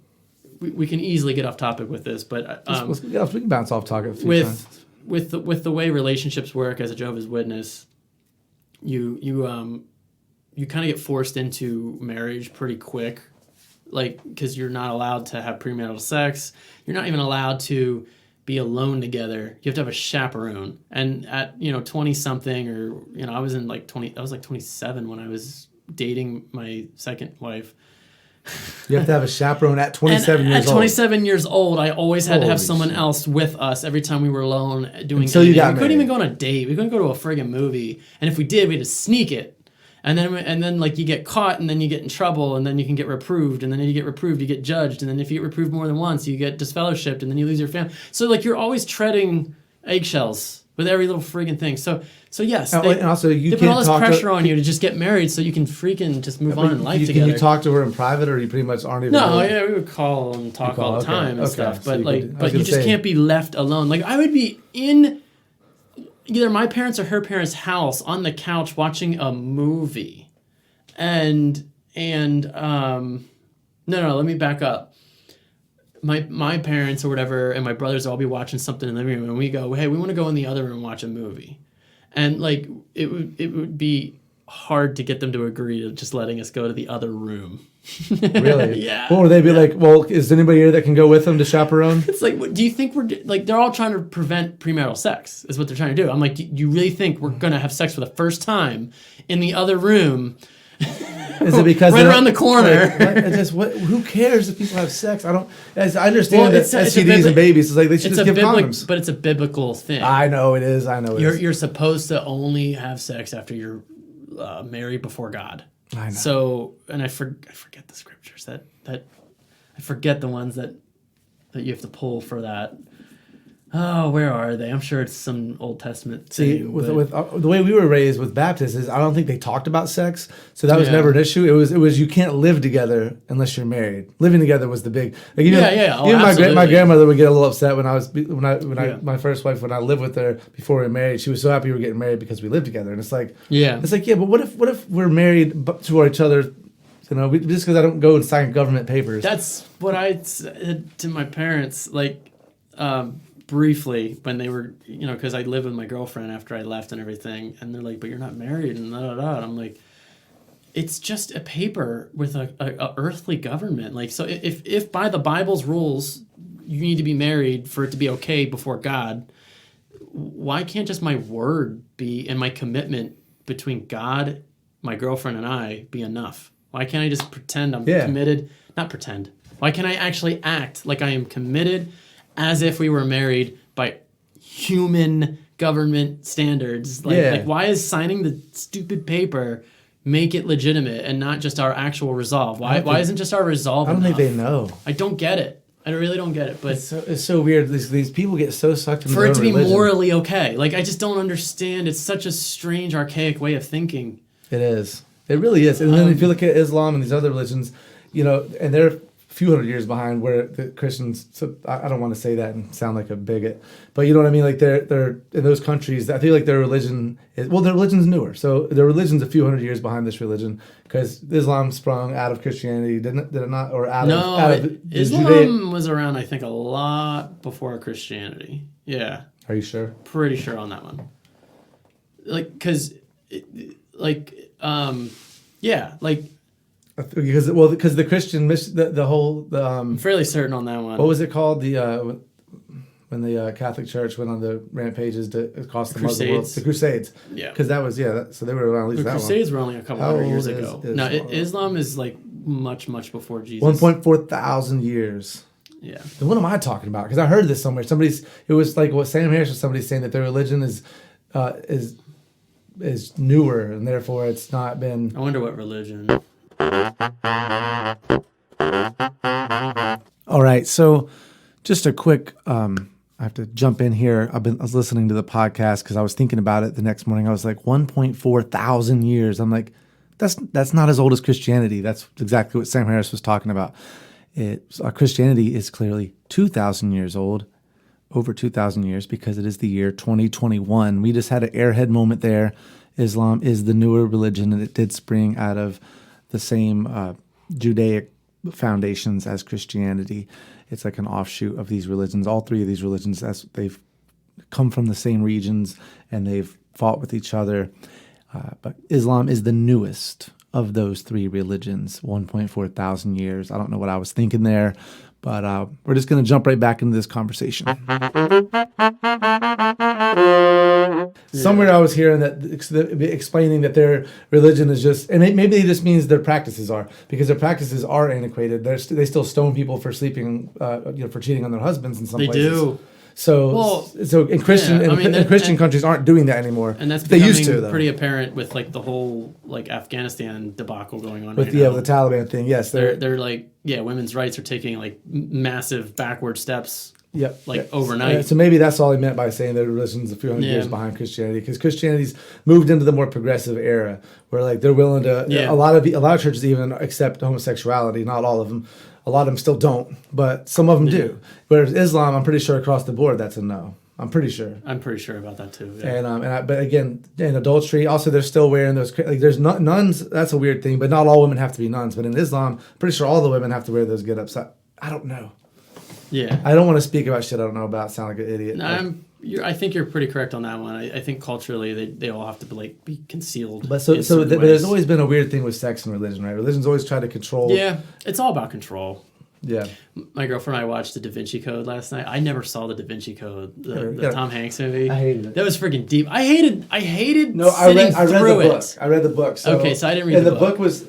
we can easily get off topic with this, but We can bounce off topic a few times. with the way relationships work as a Jehovah's Witness, you kind of get forced into marriage pretty quick, like because you're not allowed to have premarital sex. You're not even allowed to be alone together. You have to have a chaperone. And at 20 something, or I was in like 20. I was like 27 when I was dating my second wife. You have to have a chaperone at 27 years old. At 27 years old, I always had to have Holy someone shit. else with us every time we were alone doing Until anything. you got We couldn't even married. go on a date. We couldn't go to a friggin' movie. And if we did, we had to sneak it. And then like you get caught, and then you get in trouble, and then you can get reproved, and then if you get reproved, you get judged, and then if you get reproved more than once, you get disfellowshipped, and then you lose your family. So like you're always treading eggshells with every little friggin' thing. So yes, And also, you they put can't all this talk to- pressure on you to just get married so you can freaking just move on in life Can together. you talk to her in private, or you pretty much aren't even? No, yeah, we would call and talk all the okay, time and okay. stuff. So But you like, could- I was but you gonna just say- can't be left alone. Like I would be in either my parents' or her parents' house on the couch watching a movie, and no, let me back up. My parents or whatever and my brothers will all be watching something in the living room, and we go, hey, we want to go in the other room and watch a movie, and like it would be hard to get them to agree to just letting us go to the other room. Really? Yeah. Or would they be like, well, is there anybody here that can go with them to chaperone? It's like, do you think we're like they're all trying to prevent premarital sex? Is what they're trying to do. I'm like, do you really think we're gonna have sex for the first time in the other room? Is it because Right they don't- around the corner. Like, it's just who cares if people have sex? I understand Well, that it's a STDs and babies is like they should It's just a give condoms. but it's a biblical thing. I know it is. You're supposed to only have sex after you're married before God. I know. So, and I forget the scriptures that I forget the ones that you have to pull for that. Oh, where are they? I'm sure it's some Old Testament See, thing. with but- the way we were raised with Baptists is I don't think they talked about sex, so that was Yeah. never an issue. It was you can't live together unless you're married. Living together was the big. Like, Yeah. Oh, even my absolutely. grandmother would get a little upset when Yeah. my first wife, when I lived with her before we were married. She was so happy we were getting married because we lived together, and it's like Yeah. but what if we're married to each other? Just because I don't go and sign government papers. That's what I said to my parents, like, briefly when they were, because I lived with my girlfriend after I left and everything, and they're like, "But you're not married," and da da da. And I'm like, it's just a paper with a earthly government. Like, so if by the Bible's rules you need to be married for it to be okay before God, why can't just my word be and my commitment between God, my girlfriend, and I be enough? Why can't I just pretend I'm committed? Not pretend. Why can't I actually act like I am committed as if we were married by human government standards? Like why is signing the stupid paper make it legitimate and not just our actual resolve? Why isn't just our resolve I don't enough? think they know. I don't get it. I really don't get it. But It's so weird. These people get so sucked into for their it own to be religion. morally okay, like I just don't understand. It's such a strange, archaic way of thinking. It is. It really is. And then if you look at Islam and these other religions, and they're a few hundred years behind where the Christians. So I don't want to say that and sound like a bigot, but you know what I mean. Like they're in those countries. I feel like their religion is their religion's newer. So their religion's a few hundred years behind this religion because Islam sprung out of Christianity, did it not? Or out of Islam was around, I think, a lot before Christianity. Yeah. Are you sure? Pretty sure on that one. Like, because Because the Christian mission, the whole I'm fairly certain on that one. what was it called, when the Catholic Church went on the rampages across the Muslim world? Crusades. The Crusades. Yeah. Because that was so they were around at least The that Crusades were only a couple How hundred years old is ago. Islam? No, Islam is like much, much before Jesus. long. 1.4 thousand years. Yeah. Then what am I talking about? Because I heard this somewhere. It was like what Sam Harris or somebody saying that their religion is newer and therefore it's not been. I wonder what religion. All right, so just a quick. I have to jump in here. I was listening to the podcast because I was thinking about it the next morning. I was like 1.4 thousand years. I'm like, that's not as old as Christianity. That's exactly what Sam Harris was talking about. Christianity is clearly 2,000 years old, over 2,000 years, because it is the year 2021. We just had an airhead moment there. Islam is the newer religion, and it did spring out of the same Judaic foundations as Christianity. It's like an offshoot of these religions. All three of these religions, as they've come from the same regions and they've fought with each other. But Islam is the newest of those three religions, 1.4 thousand years. I don't know what I was thinking there, but we're just going to jump right back into this conversation. Somewhere I was hearing that explaining that their religion is just, and maybe it just means their practices are, because their practices are antiquated. They still stone people for sleeping, for cheating on their husbands in some places. They do. So in Christian countries aren't doing that anymore. And that's becoming pretty apparent with like the whole like Afghanistan debacle going on. With the Taliban thing, yes, they're like women's rights are taking like massive backward steps. Yep. Overnight. So maybe that's all he meant by saying that religion's a few hundred years behind Christianity, because Christianity's moved into the more progressive era where like they're willing to. Yeah. A lot of churches even accept homosexuality. Not all of them. A lot of them still don't, but some of them do. Whereas Islam, I'm pretty sure across the board that's a no. I'm pretty sure. I'm pretty sure about that too. Yeah. But again, in adultery, also they're still wearing those. Like there's nuns. That's a weird thing, but not all women have to be nuns. But in Islam, I'm pretty sure all the women have to wear those get-ups. I don't know. Yeah. I don't want to speak about shit I don't know about. Sound like an idiot. No, I think you're pretty correct on that one. I think culturally they all have to be concealed. But but there's always been a weird thing with sex and religion, right? Religion's always tried to control. Yeah, it's all about control. Yeah. My girlfriend and I watched the Da Vinci Code last night. I never saw the Da Vinci Code, the Tom Hanks movie. I hated it. That was freaking deep. I hated. No, I read the book. I read the book. So, okay, so I didn't read the book. And the book was,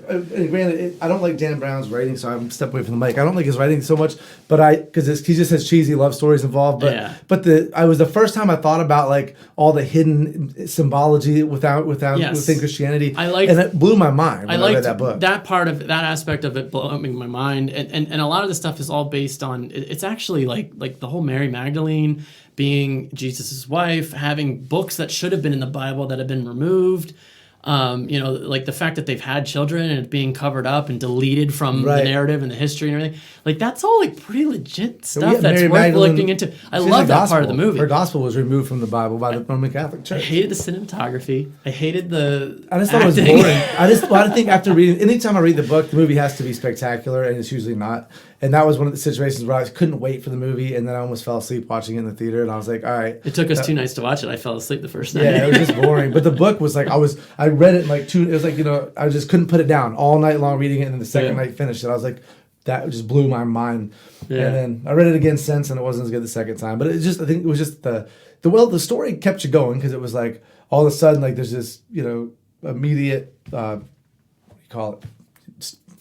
granted, I don't like Dan Brown's writing, so I'm stepping away from the mic. I don't like his writing so much, but because he just has cheesy love stories involved. But I was the first time I thought about like all the hidden symbology within Christianity. And it blew my mind when I read that book. That part of that aspect of it blowing my mind, and a lot of the stuff is all based on. It's actually like the whole Mary Magdalene being Jesus' wife, having books that should have been in the Bible that have been removed. Like the fact that they've had children and it being covered up and deleted from the narrative and the history and everything. Like that's all like pretty legit stuff that's Mary worth Magdalene, looking into. I love that part of the movie. Her gospel was removed from the Bible by the Roman Catholic Church. I hated the cinematography. I hated the I just thought acting. it was boring. I think after reading, anytime I read the book, the movie has to be spectacular, and it's usually not. And that was one of the situations where I couldn't wait for the movie, and then I almost fell asleep watching it in the theater, and I was like, all right. It took us 2 nights to watch it. I fell asleep the first night. Yeah, it was just boring. But the book was like, I read it in like 2, it was like, I just couldn't put it down all night long reading it, and then the second night finished it. I was like, that just blew my mind. Yeah. And then I read it again since, and it wasn't as good the second time. But I think it was just the story kept you going, because it was like, all of a sudden, like there's this, immediate, what do you call it?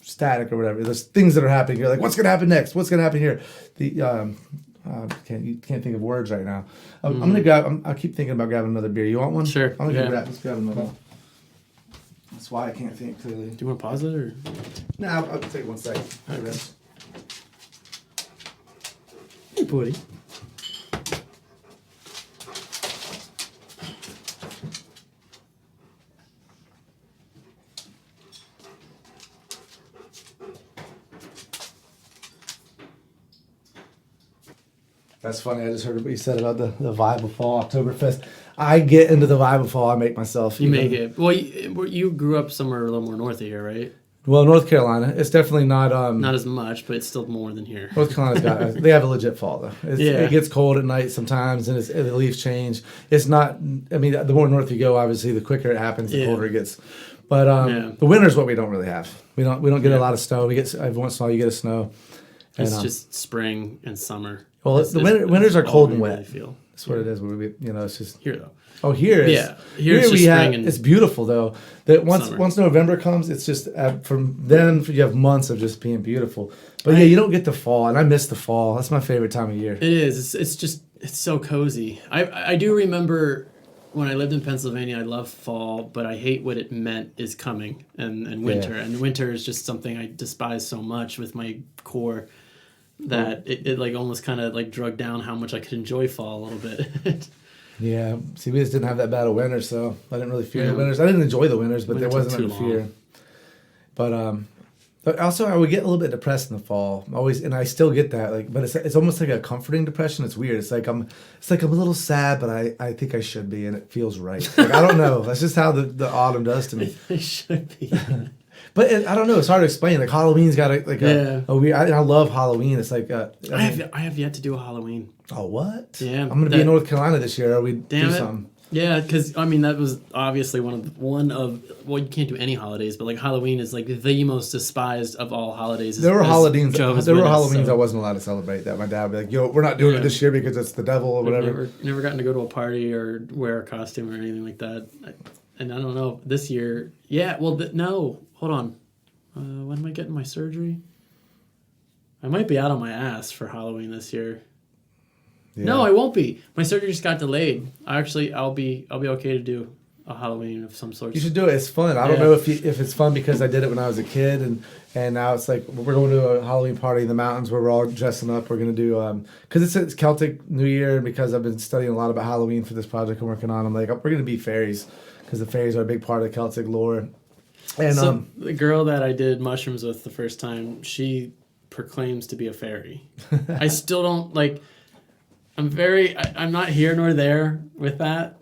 Static or whatever. There's things that are happening. You're like, what's going to happen next? What's going to happen here? You can't think of words right now. I'm gonna grab. I keep thinking about grabbing another beer. You want one? Sure. I'm gonna let's grab another. That's why I can't think clearly. Do you want to pause it or? No, I'll take 1 second. All right. Hey, buddy. That's funny. I just heard what you said about the vibe of fall, Oktoberfest. I get into the vibe of fall. I make myself. You make it. Well, you grew up somewhere a little more north of here, right? Well, North Carolina. It's definitely not. Not as much, but it's still more than here. North Carolina's they have a legit fall though. It gets cold at night sometimes, and the leaves change. It's not. I mean, the more north you go, obviously, the quicker it happens, the colder it gets. But the winter's what we don't really have. We don't get a lot of snow. We get every once in a while you get a snow. It's just spring and summer. Well, winters are cold and wet. Really feel. That's what it is. It's just here though. Oh, here is here it's just spring and it's beautiful though. That once November comes, it's just from then you have months of just being beautiful. But you don't get the fall, and I miss the fall. That's my favorite time of year. It is. It's so cozy. I do remember when I lived in Pennsylvania. I love fall, but I hate what it meant is coming and winter. And winter is just something I despise so much with my core. that it like almost kind of like drug down how much I could enjoy fall a little bit. Yeah. See, we just didn't have that bad of winter, so I didn't really fear the winters. I didn't enjoy the winters, but there wasn't a fear. But also I would get a little bit depressed in the fall. Always, and I still get that. Like, but it's almost like a comforting depression. It's weird. It's like I'm a little sad, but I think I should be, and it feels right. Like, I don't know. That's just how the autumn does to me. It should be. But I don't know. It's hard to explain. Like Halloween's got a weird. I love Halloween. It's like I have yet to do a Halloween. Oh, what? Yeah, I'm gonna be in North Carolina this year. We do something. Yeah, because I mean that was obviously one of well, you can't do any holidays, but like Halloween is like the most despised of all holidays. There were Halloweens I wasn't allowed to celebrate. That my dad would be like, "Yo, we're not doing it this year because it's the devil or whatever." Never gotten to go to a party or wear a costume or anything like that. And I don't know this year. Yeah, well, no, hold on. When am I getting my surgery? I might be out on my ass for Halloween this year. Yeah. No, I won't be. My surgery just got delayed. I'll be okay to do a Halloween of some sort. You should do it. It's fun. I don't know if it's fun because I did it when I was a kid, and now it's like we're going to a Halloween party in the mountains where we're all dressing up. We're going to do because it's Celtic New Year, and because I've been studying a lot about Halloween for this project I'm working on. I'm like, we're going to be fairies because the fairies are a big part of Celtic lore. And so the girl that I did mushrooms with the first time, she proclaims to be a fairy. I still don't like. I'm not here nor there with that,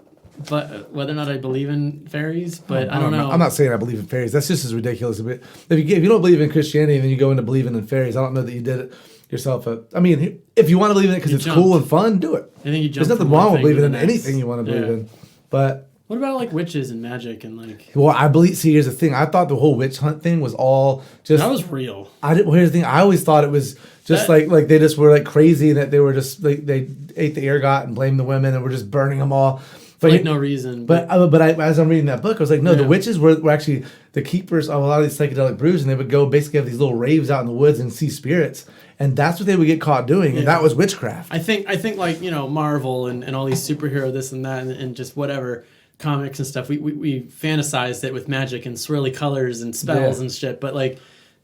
but whether or not I believe in fairies, but I don't know. I'm not saying I believe in fairies. That's just as ridiculous. If you don't believe in Christianity and then you go into believing in fairies, I don't know that you did it yourself. I mean, if you want to believe in it because it's cool and fun, do it. I think you jump. There's nothing wrong with believing in anything you want to believe in, but. What about like witches and magic and like? Well, I believe. See, here's the thing. I thought the whole witch hunt thing was all just. That was real. Well, here's the thing. I always thought it was just like they just were like crazy and that they were just like they ate the ergot and blamed the women and were just burning them all. For like no reason. But as I'm reading that book, I was like, no, the witches were actually the keepers of a lot of these psychedelic brews, and they would go basically have these little raves out in the woods and see spirits. And that's what they would get caught doing, and that was witchcraft. I think like Marvel and all these superhero this and that and just whatever. Comics and stuff, we fantasized it with magic and swirly colors and spells and shit, but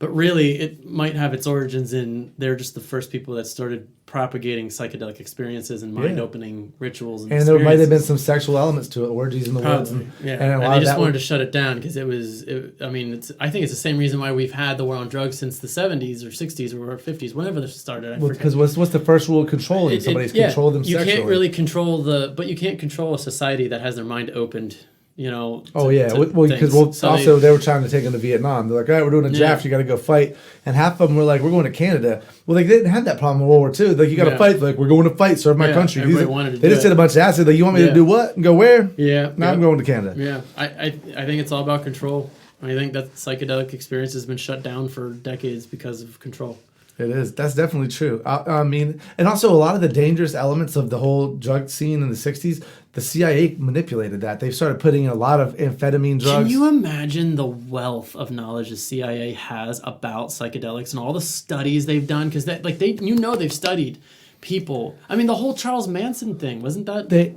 really it might have its origins in they're just the first people that started propagating psychedelic experiences and mind-opening rituals and there might have been some sexual elements to it, orgies in the woods, and they just wanted to shut it down because I think it's the same reason why we've had the war on drugs since the 70s or 60s or 50s, whenever this started. Because what's the first rule of controlling? Somebody's controlled them sexually. You can't really control but you can't control a society that has their mind opened. Also they were trying to take them to Vietnam. They're like, all right, we're doing a draft. You got to go fight. And half of them were like, we're going to Canada. Well, they didn't have that problem in World War II. Like, you got to fight. Like, we're going to fight, serve my country. They just did a bunch of acid. Like, you want me to do what and go where? Yeah. Now I'm going to Canada. Yeah. I think it's all about control. I think that psychedelic experience has been shut down for decades because of control. It is. That's definitely true. I mean, and also a lot of the dangerous elements of the whole drug scene in the 60s, the CIA manipulated that. They started putting in a lot of amphetamine drugs. Can you imagine the wealth of knowledge the CIA has about psychedelics and all the studies they've done? Because they've studied people. I mean, the whole Charles Manson thing, wasn't that? That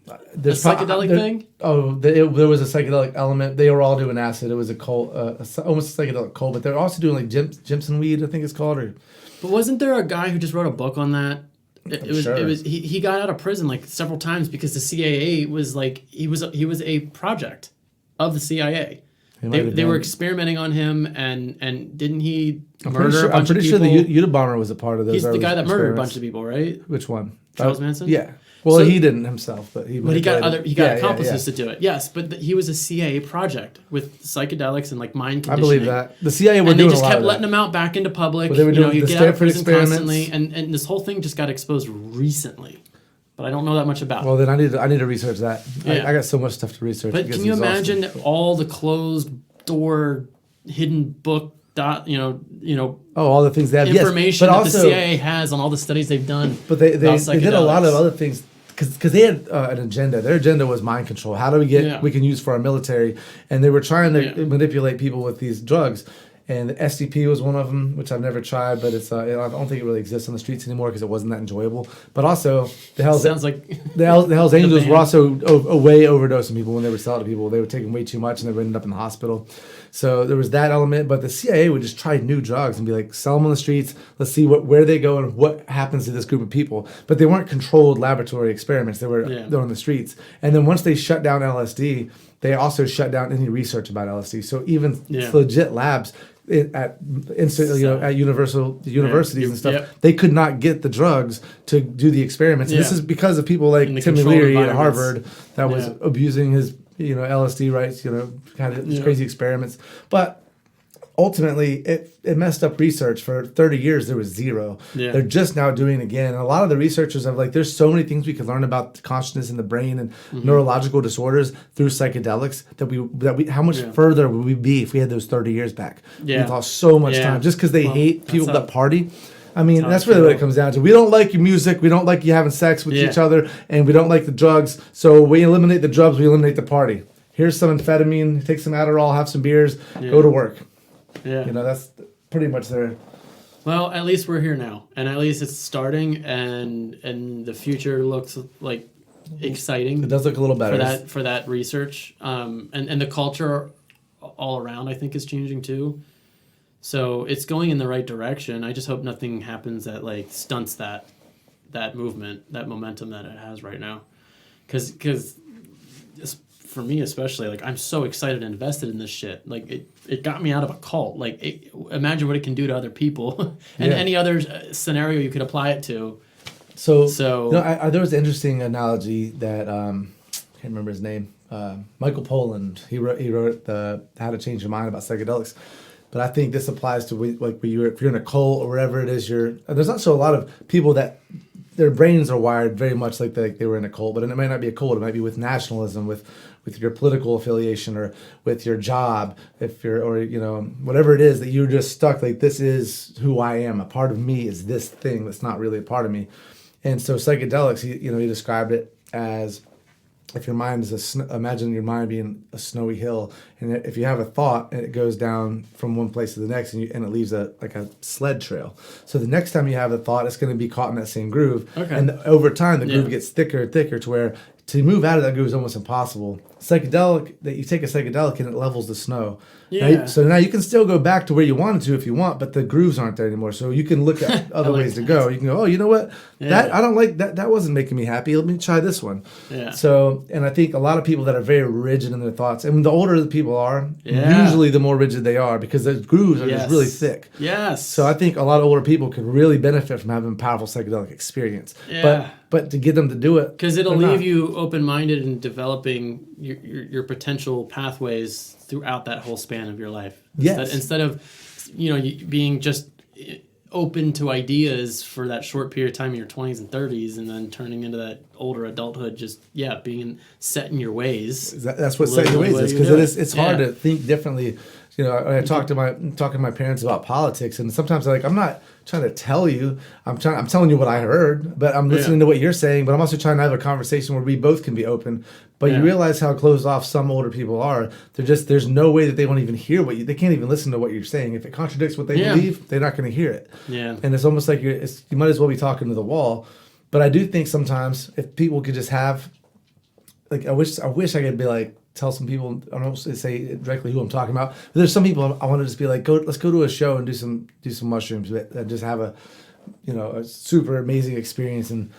a psychedelic thing? There was a psychedelic element. They were all doing acid. It was a cult, almost a psychedelic cult, but they're also doing like Jimson weed, I think it's called. But wasn't there a guy who just wrote a book on that? He got out of prison like several times because the CIA was like he was a project of the CIA. They were experimenting on him and didn't he murder a bunch of people? I'm pretty sure the Unabomber was a part of those. He's the guy that murdered a bunch of people, right? Which one? Charles Manson? Yeah. Well, he didn't himself, but he got accomplices to do it. Yes, but he was a CIA project with psychedelics and like mind conditioning. I believe that the CIA were doing a lot of that. And they just kept letting him out back into public. Well, they were doing he'd the get out of Stanford prison experiments constantly, and this whole thing just got exposed recently. But I don't know that much about. Well, then I need to research that. Yeah. I got so much stuff to research. But can you imagine all the closed door, hidden book? all the things they have. Information that the CIA has on all the studies they've done. But they did a lot of other things because they had an agenda. Their agenda was mind control. How do we get we can use for our military? And they were trying to manipulate people with these drugs. And the SCP was one of them, which I've never tried, but it's I don't think it really exists on the streets anymore because it wasn't that enjoyable. But also, the Hell's Angels were also way overdosing people when they would sell it to people. They were taking way too much and they would end up in the hospital. So there was that element, but the CIA would just try new drugs and be like, sell them on the streets. Let's see where they go and what happens to this group of people. But they weren't controlled laboratory experiments. They were on the streets. And then once they shut down LSD, they also shut down any research about LSD. So even legit labs at universities and stuff, they could not get the drugs to do the experiments. And this is because of people like Tim Leary at Harvard that was abusing his LSD rights, kind of these crazy experiments. But ultimately, it messed up research. For 30 years, there was zero. Yeah. They're just now doing it again. And a lot of the researchers have there's so many things we can learn about consciousness in the brain and neurological disorders through psychedelics that we how much further would we be if we had those 30 years back? Yeah. We lost so much time just because they hate people that party. I mean, that's really what it comes down to. We don't like your music. We don't like you having sex with each other. And we don't like the drugs. So we eliminate the drugs. We eliminate the party. Here's some amphetamine. Take some Adderall. Have some beers. Go to work. Yeah. That's pretty much their... Well, at least we're here now. And at least it's starting and the future looks like exciting. It does look a little better. For that research. And the culture all around, I think, is changing too. So it's going in the right direction. I just hope nothing happens that stunts that movement, that momentum that it has right now. Because for me especially, I'm so excited and invested in this shit. It got me out of a cult. Imagine what it can do to other people, and any other scenario you could apply it to. So there was an interesting analogy that I can't remember his name. Michael Pollan. He wrote the How to Change Your Mind about psychedelics. But I think this applies to if you're in a cult or wherever it is there's not so a lot of people that their brains are wired very much like they were in a cult, but it might not be a cult. It might be with nationalism, with your political affiliation, or with your job, whatever it is that you're just stuck. This is who I am. A part of me is this thing that's not really a part of me. And so psychedelics, he described it as if your mind is imagine your mind being a snowy hill, and if you have a thought and it goes down from one place to the next, and it leaves a sled trail. So the next time you have a thought, it's going to be caught in that same groove. Okay. And over time, the groove gets thicker and thicker to where to move out of that groove is almost impossible. You take a psychedelic and it levels the snow. Yeah. So now you can still go back to where you wanted to if you want, but the grooves aren't there anymore. So you can look at other ways to go. You can go, oh, you know what? Yeah. That I don't like that. That wasn't making me happy. Let me try this one. Yeah. So, and I think a lot of people that are very rigid in their thoughts, and the older the people are, usually the more rigid they are because the grooves are just really thick. Yes. So I think a lot of older people could really benefit from having a powerful psychedelic experience. Yeah. But to get them to do it, because it'll leave you open-minded and developing your potential pathways throughout that whole span of your life. Yes. Instead of being just open to ideas for that short period of time in your 20s and 30s, and then turning into that older adulthood, just being set in your ways. That's what set in your ways is, because it's hard to think differently. I talking to my parents about politics, and sometimes I'm not trying to tell you. I'm telling you what I heard, but I'm listening to what you're saying. But I'm also trying to have a conversation where we both can be open. But you realize how closed off some older people are. There's no way that they won't even hear they can't even listen to what you're saying. If it contradicts what they believe, they're not going to hear it. Yeah. And it's almost like you might as well be talking to the wall. But I do think sometimes if people could just have, I wish I could be tell some people, I don't say directly who I'm talking about, but there's some people I want to just be let's go to a show and do some mushrooms and just have a super amazing experience. And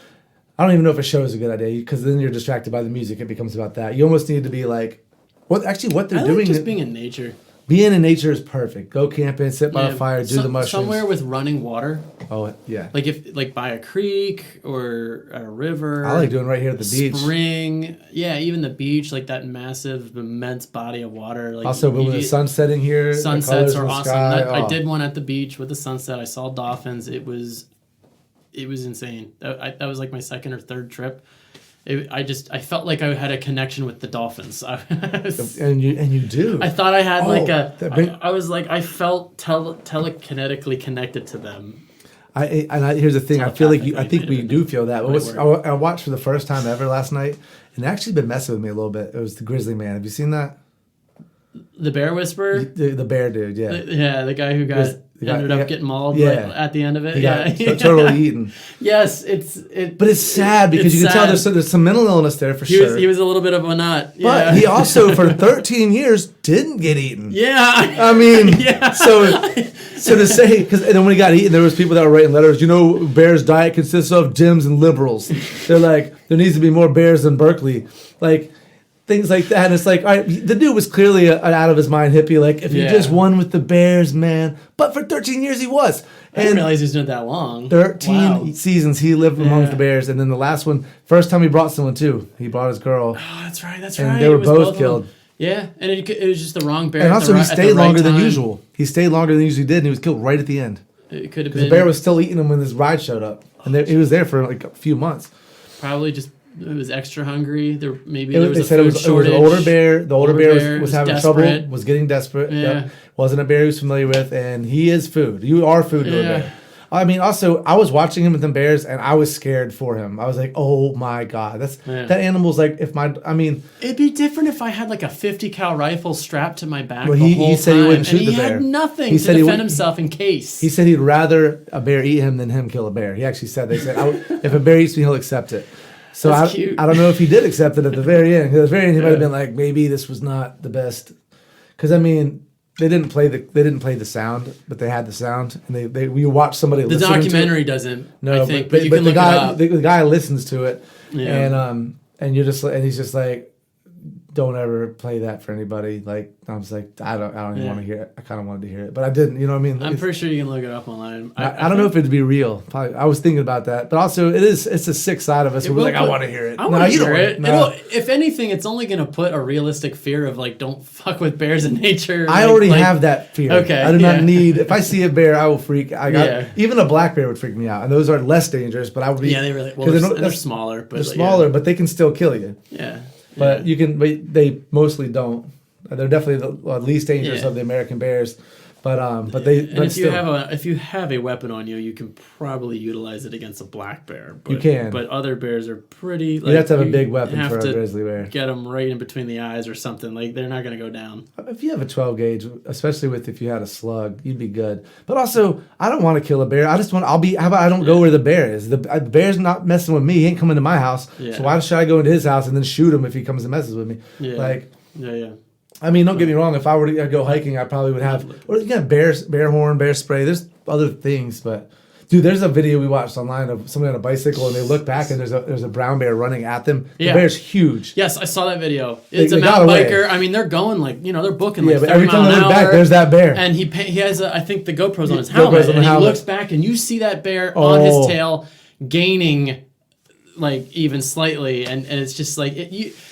I don't even know if a show is a good idea, because then you're distracted by the music. It becomes about that. You almost need to be what they're doing. Just being in nature. Being in nature is perfect. Go camping, sit by a fire, do the mushrooms. Somewhere with running water. Oh, yeah. If by a creek or a river. I like doing right here at the beach. Spring. Yeah, even the beach, that massive, immense body of water. Also, when the sun's setting here. Sunsets are awesome. I did one at the beach with the sunset. I saw dolphins. It was insane. That was my second or third trip. I felt like I had a connection with the dolphins. And you do. I thought I had I felt telekinetically connected to them. Here's the thing. I think we do feel that. I watched for the first time ever last night, and it actually been messing with me a little bit. It was The Grizzly Man. Have you seen that? The bear whisperer? The bear dude, yeah. The guy who ended up getting mauled at the end of it. He got totally eaten. Yes, but it's sad because you can tell there's some mental illness there for sure. He was a little bit of a nut. But he also, for 13 years, didn't get eaten. Yeah. I mean, so to say, and then when he got eaten, there was people that were writing letters, bears' diet consists of Dems and liberals. They're like, there needs to be more bears in Berkeley. Like, things like that. And it's like, all right, the dude was clearly an out of his mind hippie. Like, if you just won with the Bears, man. But for 13 years, he was. I didn't realize he was doing that long. 13 seasons he lived among the Bears. And then the last one, first time he brought someone too. He brought his girl. Oh, that's right. And they were both killed. Yeah, and it was just the wrong bear. And also, he stayed longer than usual. He stayed longer than he usually did, and he was killed right at the end. It could have been. The bear was still eating him when his ride showed up. And he was there for like a few months. Probably just... It was extra hungry. There was a food shortage. It was an older bear. The older bear was having trouble, was getting desperate. Yeah. Yep. Wasn't a bear he was familiar with, and he is food. You are food to a bear. I mean, also, I was watching him with them bears, and I was scared for him. I was like, oh my God. That animal's like, it'd be different if I had like a 50 cal rifle strapped to my back he said he wouldn't shoot the bear. He had nothing to defend himself in case. He said he'd rather a bear eat him than him kill a bear. He actually said, if a bear eats me, he'll accept it. So I don't know if he did accept it at the very end. At the very end, he might have been like, maybe this was not the best, because I mean, they didn't play the sound, but they had the sound, and we watched somebody. The documentary doesn't. No, I think, but you can the look guy, it up. the guy listens to it, Yeah. and he's just like, don't ever play that for anybody. Like, I was like, I don't even want to hear it. I kind of wanted to hear it, but I didn't. You know what I mean? I'm pretty sure you can look it up online. I don't know if it'd be real. Probably, I was thinking about that, but also it's a sick side of us. We're like, I want to hear it. I want to hear it. No. If anything, it's only going to put a realistic fear of like, don't fuck with bears in nature. I already have that fear. Okay, I do not need. If I see a bear, I will freak. Even a black bear would freak me out, and those are less dangerous. But I would be. Yeah, they really. Well, they're smaller, but they're smaller, but they can still kill you. Yeah. But they mostly don't. They're definitely the least dangerous of the American bears. If you have a weapon on you, you can probably utilize it against a black bear. But, you can. But other bears are pretty. You have to have a big weapon for a grizzly bear. Get them right in between the eyes or something. Like, they're not going to go down. If you have a 12 gauge, especially if you had a slug, you'd be good. But also, I don't want to kill a bear. How about I don't go where the bear is? The bear's not messing with me. He ain't coming to my house. Yeah. So why should I go into his house and then shoot him if he comes and messes with me? Yeah. Yeah. I mean, don't get me wrong. If I were to go hiking, I probably would have, bear horn, bear spray. There's other things, but dude, there's a video we watched online of somebody on a bicycle, and they look back, and there's a brown bear running at them. The bear's huge. Yes, I saw that video. It's a mountain biker. I mean, they're going they're booking like 30 but every time they look back, there's that bear. And he has, I think the GoPro's on his helmet, and he looks back, and you see that bear on his tail gaining. Like even slightly, and it's just like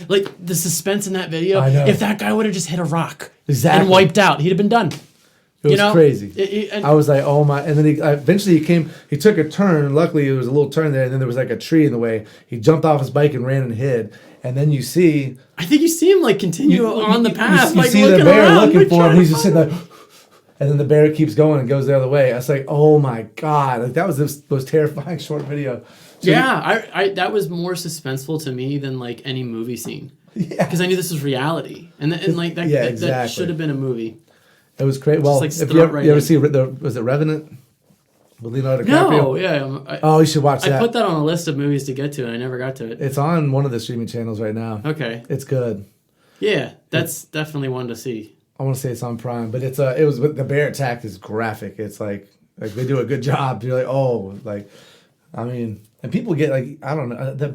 like the suspense in that video. I know. If that guy would have just hit a rock and wiped out, he'd have been done. It was crazy. I was like, oh my! And then eventually he took a turn. Luckily, there was a little turn there, and then there was like a tree in the way. He jumped off his bike and ran and hid. And then you see, I think you see him like continue on the path. You see the bear looking for him. He's just sitting there. And then the bear keeps going and goes the other way. I was like, oh my God. Like, that was the most terrifying short video. So I that was more suspenseful to me than like any movie scene. Yeah. Because I knew this was reality. And that should have been a movie. It was crazy. Well, if you ever see, was it Revenant? With Leonardo DiCaprio? No, you should watch that. I put that on a list of movies to get to, and I never got to it. It's on one of the streaming channels right now. Okay. It's good. Yeah, that's definitely one to see. I want to say it's on Prime, but the bear attack is graphic. It's like they do a good job. You're like, and people get like, I don't know, that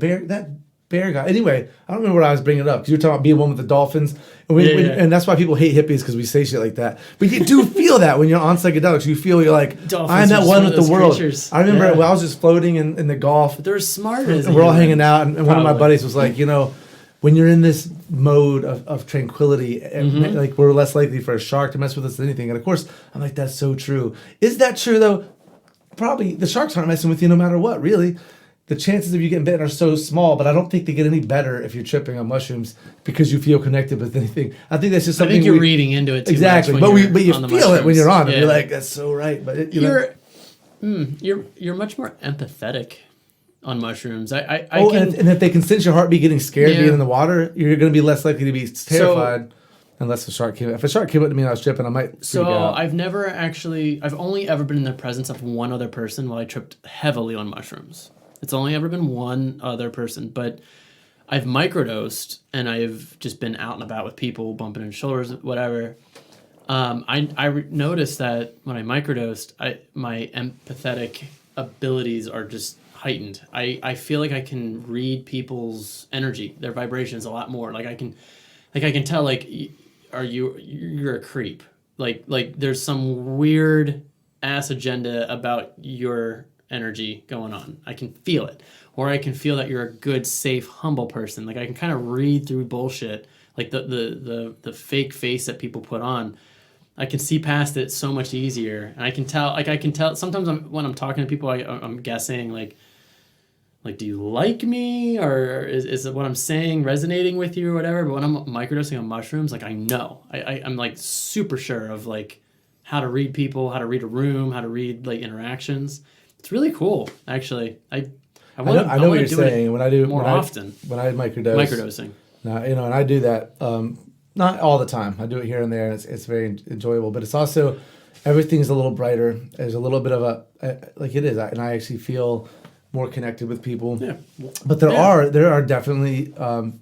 bear guy. Anyway, I don't remember what I was bringing it up because you were talking about being one with the dolphins, and that's why people hate hippies because we say shit like that. But you do feel that when you're on psychedelics, you're like, I'm that one with the world. Creatures. I remember when I was just floating in the Gulf. They're smart as and we're all hanging out, and one of my buddies was like, when you're in this mode of tranquility, and like we're less likely for a shark to mess with us than anything. And of course, I'm like, that's so true. Is that true though? Probably the sharks aren't messing with you no matter what, really. The chances of you getting bitten are so small, but I don't think they get any better if you're tripping on mushrooms because you feel connected with anything. I think that's just something. I think you're reading into it too exactly, much but you feel mushrooms. it when you're on them. You're like, that's so right. But you're much more empathetic on mushrooms. And if they can sense your heartbeat getting scared being in the water, you're going to be less likely to be terrified. Unless a shark came. If a shark came up to me and I was tripping, I might freak out. I've only ever been in the presence of one other person while I tripped heavily on mushrooms. It's only ever been one other person, but I've microdosed and I've just been out and about with people, bumping into shoulders, whatever. I noticed that when I microdosed, my empathetic abilities are just heightened. I feel like I can read people's energy, their vibrations a lot more. Like I can tell, like, you're a creep. Like there's some weird ass agenda about your energy going on. I can feel it. Or I can feel that you're a good, safe, humble person. Like I can kind of read through bullshit, like the fake face that people put on. I can see past it so much easier, and I can tell. Sometimes when I'm talking to people, I'm guessing like, do you like me, or is what I'm saying resonating with you or whatever? But when I'm microdosing on mushrooms, like I know, I'm like super sure of like how to read people, how to read a room, how to read like interactions. It's really cool, actually. I know what you're saying. When I do more often, when I microdosing. Now, and I do that. Not all the time. I do it here and there, and it's very enjoyable. But it's also, everything's a little brighter. There's a little bit of like it is, and I actually feel more connected with people. Yeah. But there are definitely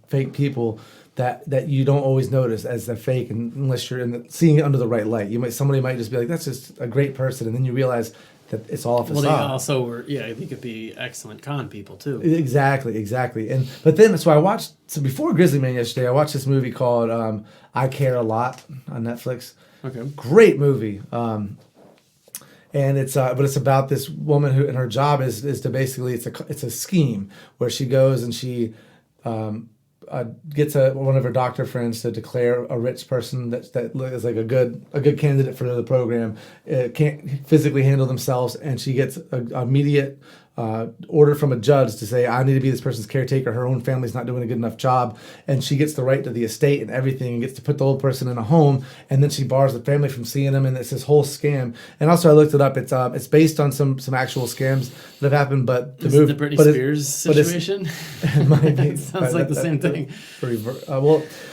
fake people that you don't always notice as they're fake, unless you're seeing it under the right light. Somebody might just be like, that's just a great person, and then you realize that it's all a facade. Well, they also were, they could be excellent con people too. Exactly. But then, so I watched, before Grizzly Man yesterday, I watched this movie called I Care a Lot on Netflix. Okay. Great movie. And it's about this woman who, and her job is to basically, it's a scheme where she goes and she gets one of her doctor friends to declare a rich person that is like a good candidate for the program, can't physically handle themselves, and she gets an immediate order from a judge to say, I need to be this person's caretaker. Her own family's not doing a good enough job, and she gets the right to the estate and everything, and gets to put the old person in a home, and then she bars the family from seeing them, and it's this whole scam. And also, I looked it up. It's based on some actual scams that have happened, but the Britney Spears situation. It might be. It sounds like the same thing.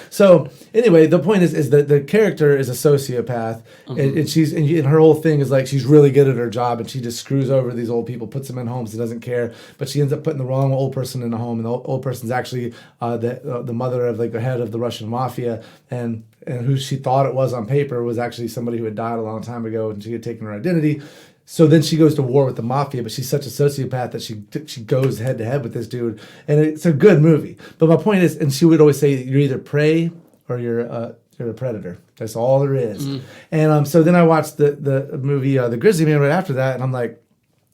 So anyway, the point is that the character is a sociopath, and her whole thing is like she's really good at her job, and she just screws over these old people, puts them in homes, and doesn't care. But she ends up putting the wrong old person in a home, and the old person's actually the mother of like the head of the Russian mafia, and who she thought it was on paper was actually somebody who had died a long time ago, and she had taken her identity. So then she goes to war with the mafia, but she's such a sociopath that she goes head to head with this dude, and it's a good movie. But my point is, and she would always say, you're either prey or you're a predator. That's all there is. And so then I watched the movie The Grizzly Man right after that, and I'm like,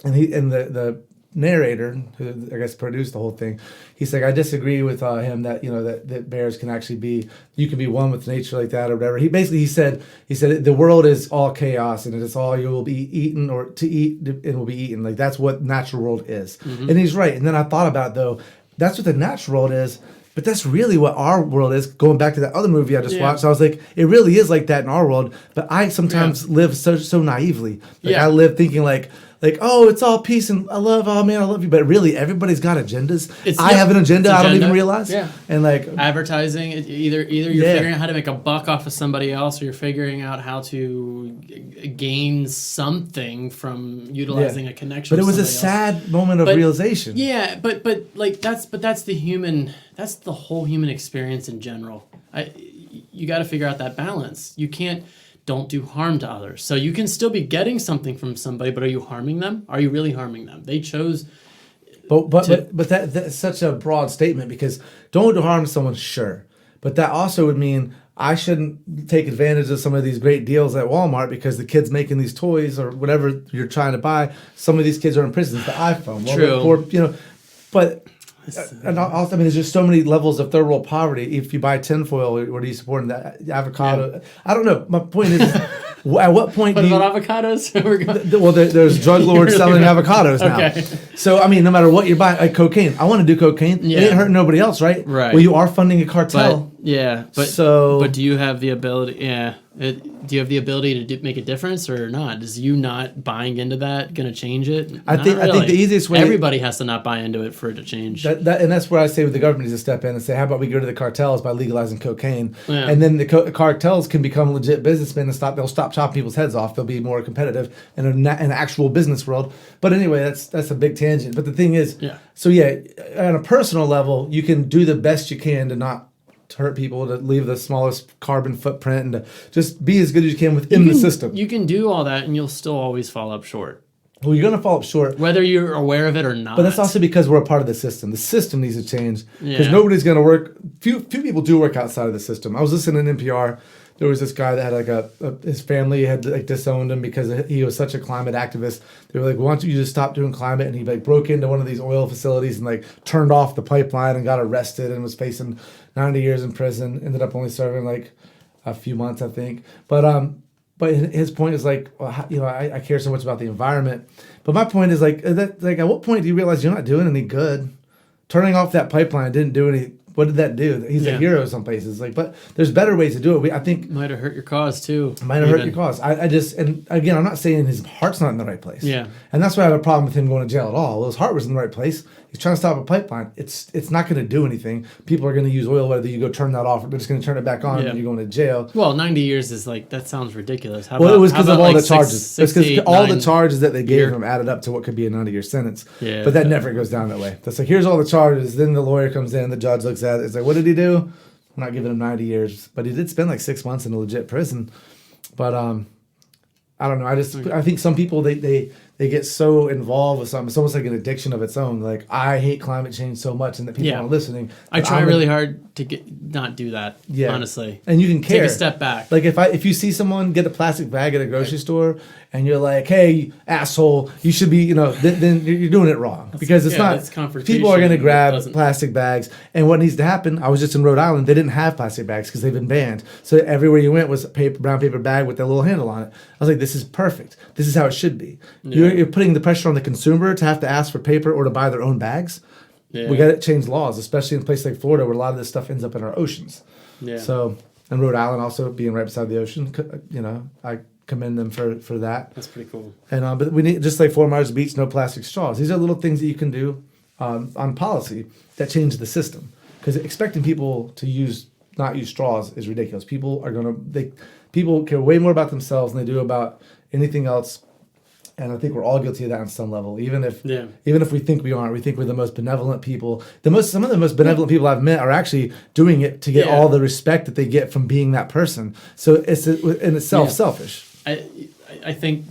and the narrator, who I guess produced the whole thing, he's like, I disagree with him that that bears can actually be, you can be one with nature like that or whatever. He said the world is all chaos, and it's all you will be eaten, or to eat and will be eaten. Like that's what natural world is. And he's right. And then I thought about it, though, that's what the natural world is. But that's really what our world is. Going back to that other movie I just watched, so I was like, it really is like that in our world. But I sometimes live so naively. I live thinking like, oh, it's all peace and I love you. But really, everybody's got agendas. I have an agenda I don't even realize. Yeah. And like advertising, either you're figuring out how to make a buck off of somebody else, or you're figuring out how to gain something from utilizing a connection. But it was a sad moment of realization. Yeah, but that's the whole human experience in general. You got to figure out that balance. You can't. Don't do harm to others. So you can still be getting something from somebody, but are you harming them? Are you really harming them? They chose. But that's such a broad statement, because don't do harm to someone, sure. But that also would mean I shouldn't take advantage of some of these great deals at Walmart because the kid's making these toys or whatever you're trying to buy. Some of these kids are in prison. It's the iPhone. True. But. And also, there's just so many levels of third world poverty. If you buy tinfoil, what are you supporting? That avocado? Yeah. I don't know. My point is, at what point what about avocados? There's drug lords selling avocados now. Okay. So, no matter what you buy, like cocaine. I want to do cocaine. Yeah. It ain't hurting nobody else, right? Right. Well, you are funding a cartel. Yeah, but do you have the ability? Yeah, do you have the ability to make a difference or not? Is you not buying into that going to change it? I think the easiest way. Everybody has to not buy into it for it to change. And that's where I say the government needs to step in and say, how about we go to the cartels by legalizing cocaine, Yeah. and then the cartels can become legit businessmen and they'll stop chopping people's heads off. They'll be more competitive in an actual business world. But anyway, that's a big tangent. But the thing is, so on a personal level, you can do the best you can to not hurt people, to leave the smallest carbon footprint, and to just be as good as you can within the system. You can do all that, and you'll still always fall up short. Well, you're going to fall up short. Whether you're aware of it or not. But that's also because we're a part of the system. The system needs to change. Because Yeah. nobody's going to work. Few people do work outside of the system. I was listening to NPR. There was this guy that had his family had disowned him because he was such a climate activist. They were like, why don't you just stop doing climate? And he broke into one of these oil facilities and turned off the pipeline and got arrested and was facing 90 years in prison. Ended up only serving a few months, I think. But his point is I care so much about the environment. But my point is at what point do you realize you're not doing any good? Turning off that pipeline didn't do any. What did that do? He's a hero some places. But there's better ways to do it. I think might have hurt your cause too. Might have hurt your cause. And again, I'm not saying his heart's not in the right place. Yeah. And that's why I have a problem with him going to jail at all. Well, his heart was in the right place. He's trying to stop a pipeline. It's not going to do anything. People are going to use oil whether you go turn that off or they're just going to turn it back on and you're going to jail. Well, 90 years is that sounds ridiculous. It was because of all the charges. It's because all the charges that they gave him added up to what could be a 90-year sentence. Yeah. But that never goes down that way. That's here's all the charges. Then the lawyer comes in, the judge looks at it. It's what did he do? I'm not giving him 90 years. But he did spend 6 months in a legit prison. But I don't know. I think some people they get so involved with something. It's almost like an addiction of its own. I hate climate change so much, and that people aren't listening. I try really hard to not do that. Yeah. Honestly, and you can care. Take a step back. If you see someone get a plastic bag at a grocery store, and you're like, "Hey, asshole, you should be," then you're doing it wrong because it's not. People are going to grab plastic bags, and what needs to happen? I was just in Rhode Island. They didn't have plastic bags because they've been banned. So everywhere you went was a brown paper bag with that little handle on it. I was like, "This is perfect. This is how it should be." Yeah. You're putting the pressure on the consumer to have to ask for paper or to buy their own bags. Yeah. We got to change laws, especially in a place like Florida where a lot of this stuff ends up in our oceans. Yeah. So, and Rhode Island also being right beside the ocean, I commend them for that. That's pretty cool. And but we need, just like 4 Mile Beach, no plastic straws. These are little things that you can do on policy that change the system. Because expecting people to not use straws is ridiculous. People care way more about themselves than they do about anything else. And I think we're all guilty of that on some level. Even if we think we aren't, we think we're the most benevolent people. Some of the most benevolent people I've met are actually doing it to get all the respect that they get from being that person. So it's in itself selfish. I think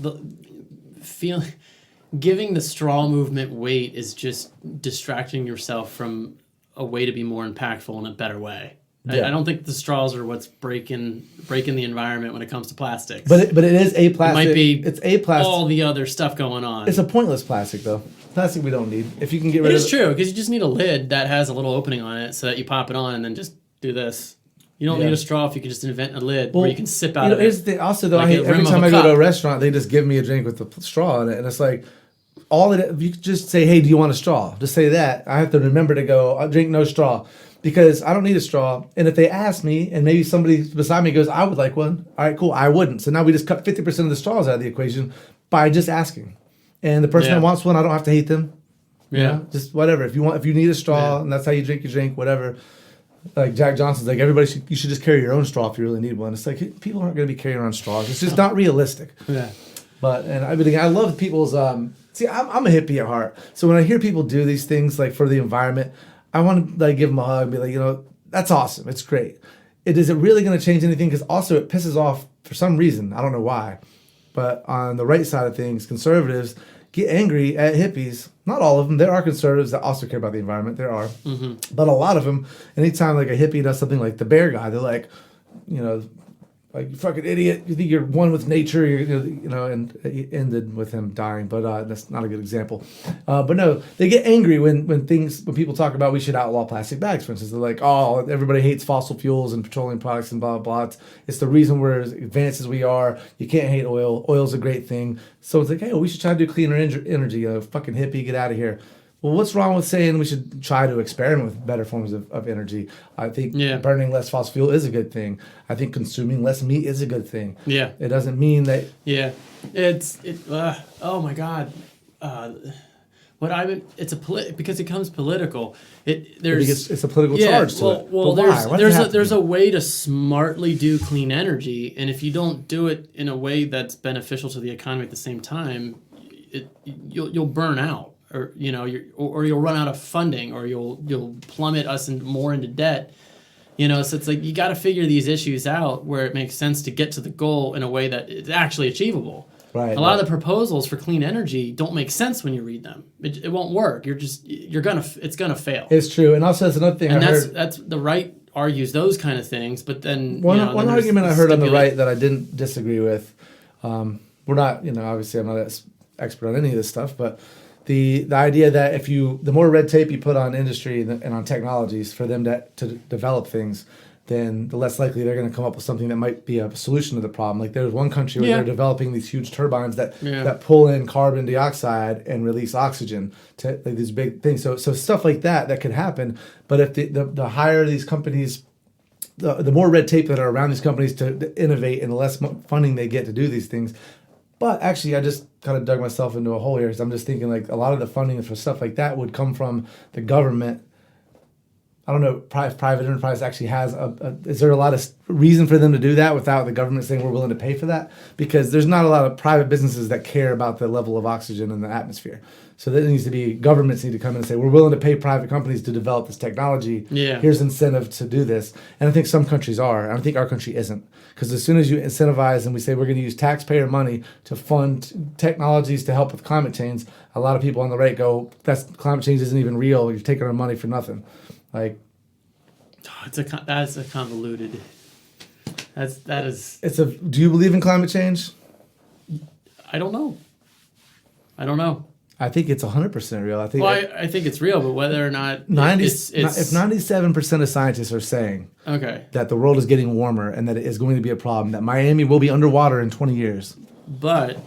giving the straw movement weight is just distracting yourself from a way to be more impactful in a better way. Yeah. I don't think the straws are what's breaking the environment when it comes to plastics. But it is a plastic. It's a plastic. All the other stuff going on. It's a pointless plastic, though. Plastic we don't need. If you can get rid of it. It is true, because you just need a lid that has a little opening on it so that you pop it on and then just do this. You don't need a straw if you can just invent a lid where you can sip out of it. Here's the thing. Also, though, every time I go to a restaurant, they just give me a drink with the straw in it. And it's like, you could just say, hey, do you want a straw? Just say that. I have to remember to go, I'll drink no straw. Because I don't need a straw. And if they ask me, and maybe somebody beside me goes, I would like one. All right, cool. I wouldn't. So now we just cut 50% of the straws out of the equation by just asking. And the person that wants one, I don't have to hate them. Yeah. Just whatever. If you need a straw, and that's how you drink your drink, whatever. Like Jack Johnson's like, you should just carry your own straw if you really need one. It's like, people aren't going to be carrying around straws. It's just not realistic. Yeah. But, and I love people's, see, I'm a hippie at heart. So when I hear people do these things for the environment, I want to give them a hug and be like, that's awesome. It's great. Is it really going to change anything? Because also it pisses off for some reason. I don't know why. But on the right side of things, conservatives get angry at hippies. Not all of them. There are conservatives that also care about the environment. There are. Mm-hmm. But a lot of them, anytime a hippie does something like the bear guy, they're like, like, you fucking idiot, you think you're one with nature, and it ended with him dying, but that's not a good example. But no, they get angry when people talk about we should outlaw plastic bags, for instance. They're like, oh, everybody hates fossil fuels and petroleum products and blah, blah, blah. It's the reason we're as advanced as we are. You can't hate oil. Oil's a great thing. So it's like, hey, we should try to do cleaner energy. Fucking hippie, get out of here. well, what's wrong with saying we should try to experiment with better forms of energy? I think burning less fossil fuel is a good thing. I think consuming less meat is a good thing. Yeah. It doesn't mean that. Yeah. Oh my God. Because it becomes political. It's a political charge to it. Well, there's a way to smartly do clean energy, and if you don't do it in a way that's beneficial to the economy at the same time, you'll burn out. Or you'll run out of funding, or you'll plummet us more into debt. So it's like you got to figure these issues out where it makes sense to get to the goal in a way that is actually achievable. Right. A lot of the proposals for clean energy don't make sense when you read them. It won't work. It's gonna fail. It's true, and also that's another thing. That's the right argues those kind of things, but then one argument I heard on the right that I didn't disagree with. We're not, obviously I'm not an expert on any of this stuff, but the idea that the more red tape you put on industry and on technologies for them to develop things, then the less likely they're going to come up with something that might be a solution to the problem. Like there's one country where they're developing these huge turbines that pull in carbon dioxide and release oxygen to like these big things. So stuff like that could happen. But if the higher these companies, the more red tape that are around these companies to innovate, and the less funding they get to do these things. But actually, I just kind of dug myself into a hole here because I'm just thinking like a lot of the funding for stuff like that would come from the government. I don't know if private enterprise actually has is there a lot of reason for them to do that without the government saying we're willing to pay for that? Because there's not a lot of private businesses that care about the level of oxygen in the atmosphere. So there needs to be, governments need to come in and say, we're willing to pay private companies to develop this technology. Yeah. Here's incentive to do this. And I think some countries are. I don't think our country isn't. Because as soon as you incentivize and we say we're going to use taxpayer money to fund technologies to help with climate change, a lot of people on the right go, climate change isn't even real. You're taking our money for nothing. Like, that's a convoluted. Do you believe in climate change? I don't know. I think it's 100% real. I think it's real, but whether or not if 97% of scientists are saying that the world is getting warmer and that it is going to be a problem, that Miami will be underwater in 20 years. But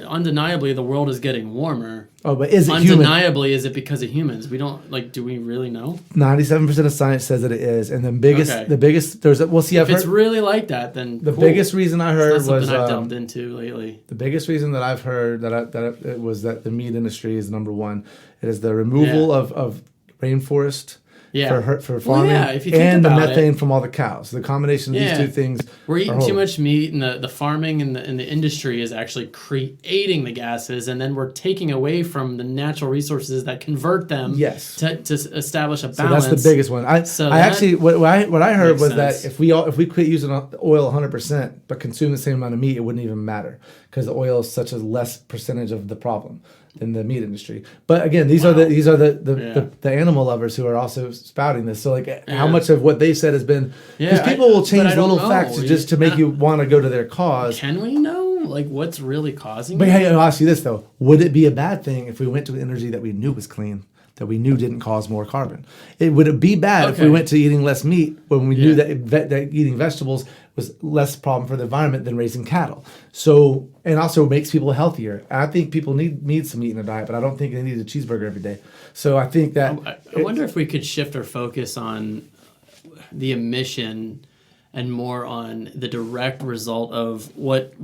undeniably, the world is getting warmer. Oh, but is it undeniably human? Is it because of humans? We don't do we really know? 97% of science says that it is, and the biggest if it's really like that, then the biggest reason I heard was something I've delved into lately. The biggest reason that I've heard it was that the meat industry is number one. It is the removal of rainforest. For farming, if you think and the about methane from all the cows. The combination of these two things. We're eating too much meat, and the farming and the industry is actually creating the gases, and then we're taking away from the natural resources that convert them to establish a balance. So that's the biggest one. What I heard was that if we quit using oil 100% but consume the same amount of meat, it wouldn't even matter because the oil is such a less percentage of the problem than the meat industry. But again, these are the animal lovers who are also spouting this. So how much of what they said has been because people will change little facts just to make you want to go to their cause. Can we know what's really causing But hey, I'll ask you this though: would it be a bad thing if we went to energy that we knew was clean, that we knew didn't cause more carbon? Would it be bad if we went to eating less meat when we knew that eating vegetables was less problem for the environment than raising cattle? So, and also makes people healthier. I think people need some meat in their diet, but I don't think they need a cheeseburger every day. So I think that I wonder if we could shift our focus on the emission and more on the direct result of what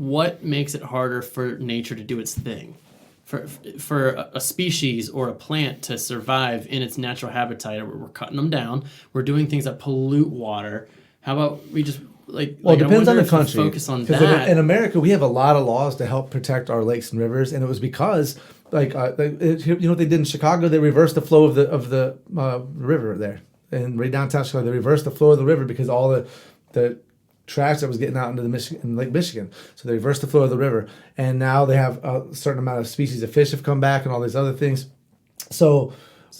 makes it harder for nature to do its thing. For a species or a plant to survive in its natural habitat, we're cutting them down. We're doing things that pollute water. How about we just it depends on the country. Focus on that. In America, we have a lot of laws to help protect our lakes and rivers, and it was because you know what they did in Chicago? They reversed the flow of the river there, and right downtown Chicago, they reversed the flow of the river because all the trash that was getting out into Lake Michigan. So they reversed the flow of the river, and now they have a certain amount of species of fish have come back and all these other things. So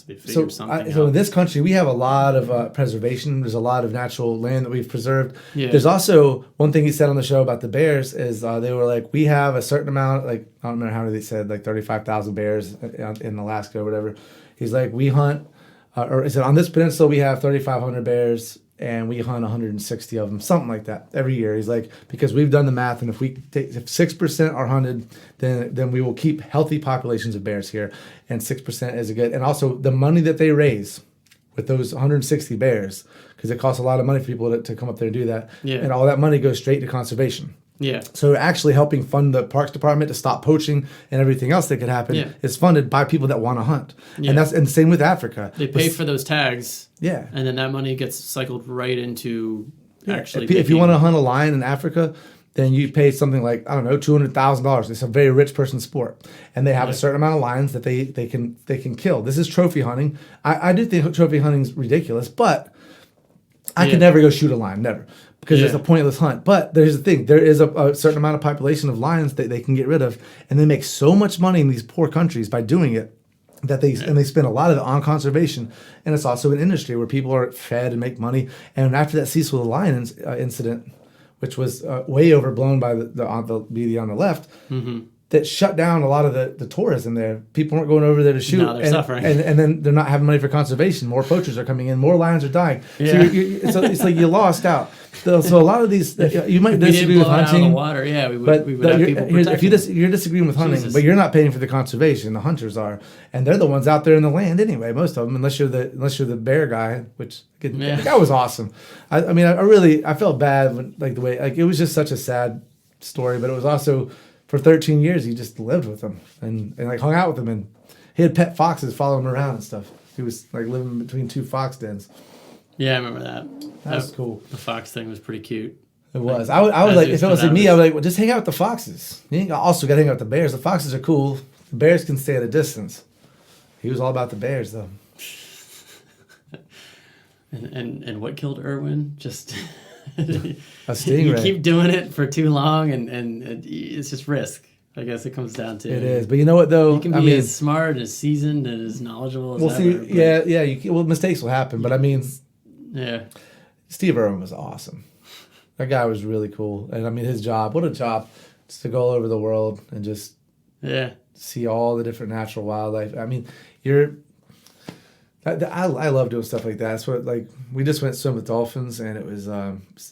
in this country, we have a lot of preservation. There's a lot of natural land that we've preserved. Yeah. There's also one thing he said on the show about the bears is they were like, we have a certain amount, I don't remember how many they said, 35,000 bears in Alaska or whatever. He's like, we hunt, or he said, on this peninsula, we have 3,500 bears. and we hunt 160 of them, something like that, every year. He's like, because we've done the math, and if 6% are hunted, then we will keep healthy populations of bears here, and 6% is a good. And also the money that they raise with those 160 bears, because it costs a lot of money for people to come up there and do that, and all that money goes straight to conservation. Yeah. So actually helping fund the Parks Department to stop poaching and everything else that could happen is funded by people that want to hunt. Yeah. And same with Africa. They pay for those tags. Yeah. And then that money gets cycled right into actually if you want to hunt a lion in Africa, then you pay something like, I don't know, $200,000. It's a very rich person's sport. And they have a certain amount of lions that they can kill. This is trophy hunting. I do think trophy hunting is ridiculous, but I could never go shoot a lion, never. Because it's a pointless hunt. But there's the thing. There is a certain amount of population of lions that they can get rid of. And they make so much money in these poor countries by doing it that they spend a lot of it on conservation. And it's also an industry where people are fed and make money. And after that Cecil the Lion incident, which was way overblown by the media on the left, that shut down a lot of the tourism there. People weren't going over there to shoot. No, they're suffering. And then they're not having money for conservation. More poachers are coming in. More lions are dying. Yeah. So it's like you lost out. So a lot of these, you might disagree with hunting. Out of the water, we would have people protecting. If you're disagreeing with hunting, but you're not paying for the conservation, the hunters are, and they're the ones out there in the land anyway. Most of them, unless you're the bear guy, which the guy was awesome. I felt bad when, the way it was just such a sad story, but it was also for 13 years he just lived with them and hung out with them, and he had pet foxes follow him around and stuff. He was living between two fox dens. Yeah, I remember that. That was cool. The fox thing was pretty cute. It was. I was like, if it was me, I was like, well, just hang out with the foxes. You ain't also got to hang out with the bears. The foxes are cool. The bears can stay at a distance. He was all about the bears, though. And what killed Irwin? Just a stingray. You keep doing it for too long, and it's just risk. I guess it comes down to it is. But you know what, though? You can be as smart, as seasoned, and as knowledgeable as ever. Mistakes will happen. But Steve Irwin was awesome. That guy was really cool. And his job, what a job, just to go all over the world and just see all the different natural wildlife. I love doing stuff like that. That's what, we just went swim with dolphins, and it was,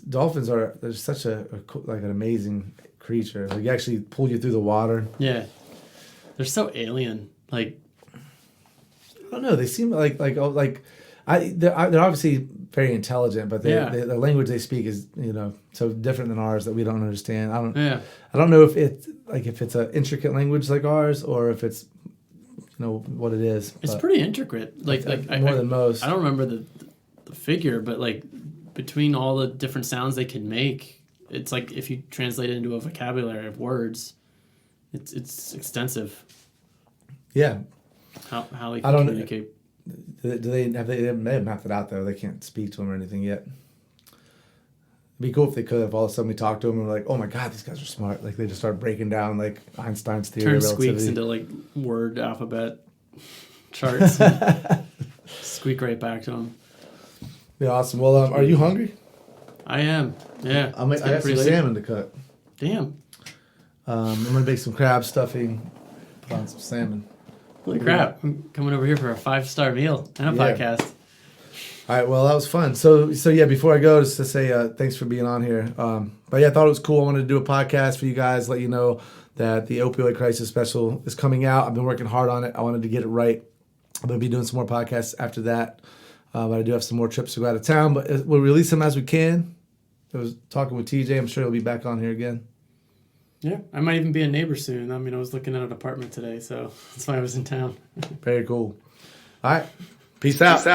dolphins they're such an amazing creature. They actually pull you through the water. Yeah. They're so alien. I don't know. They seem they're obviously very intelligent, but the language they speak is so different than ours that we don't understand. I don't know if it's an intricate language like ours, or if it's what it is. It's pretty intricate. More than most. I don't remember the figure, but between all the different sounds they can make, it's like if you translate it into a vocabulary of words, it's extensive. Yeah. How they can communicate. They have mapped it out though. They can't speak to them or anything yet. It'd be cool if they could. If all of a sudden we talked to them and we're like, "Oh my God, these guys are smart!" They just start breaking down Einstein's theory. Turn squeaks into word alphabet charts. Squeak right back to them. Yeah, awesome. Well, are you hungry? I am. Yeah. I got some salmon to cook. Damn. I'm gonna make some crab stuffing. Put on some salmon. Holy crap! I'm coming over here for a 5-star meal and a podcast. All right, well, that was fun. So before I go, just to say thanks for being on here. But I thought it was cool. I wanted to do a podcast for you guys, let you know that the opioid crisis special is coming out. I've been working hard on it. I wanted to get it right. I'm going to be doing some more podcasts after that. But I do have some more trips to go out of town, but we'll release them as we can. I was talking with TJ. I'm sure he'll be back on here again. Yeah, I might even be a neighbor soon. I was looking at an apartment today, so that's why I was in town. Very cool. All right. Peace out.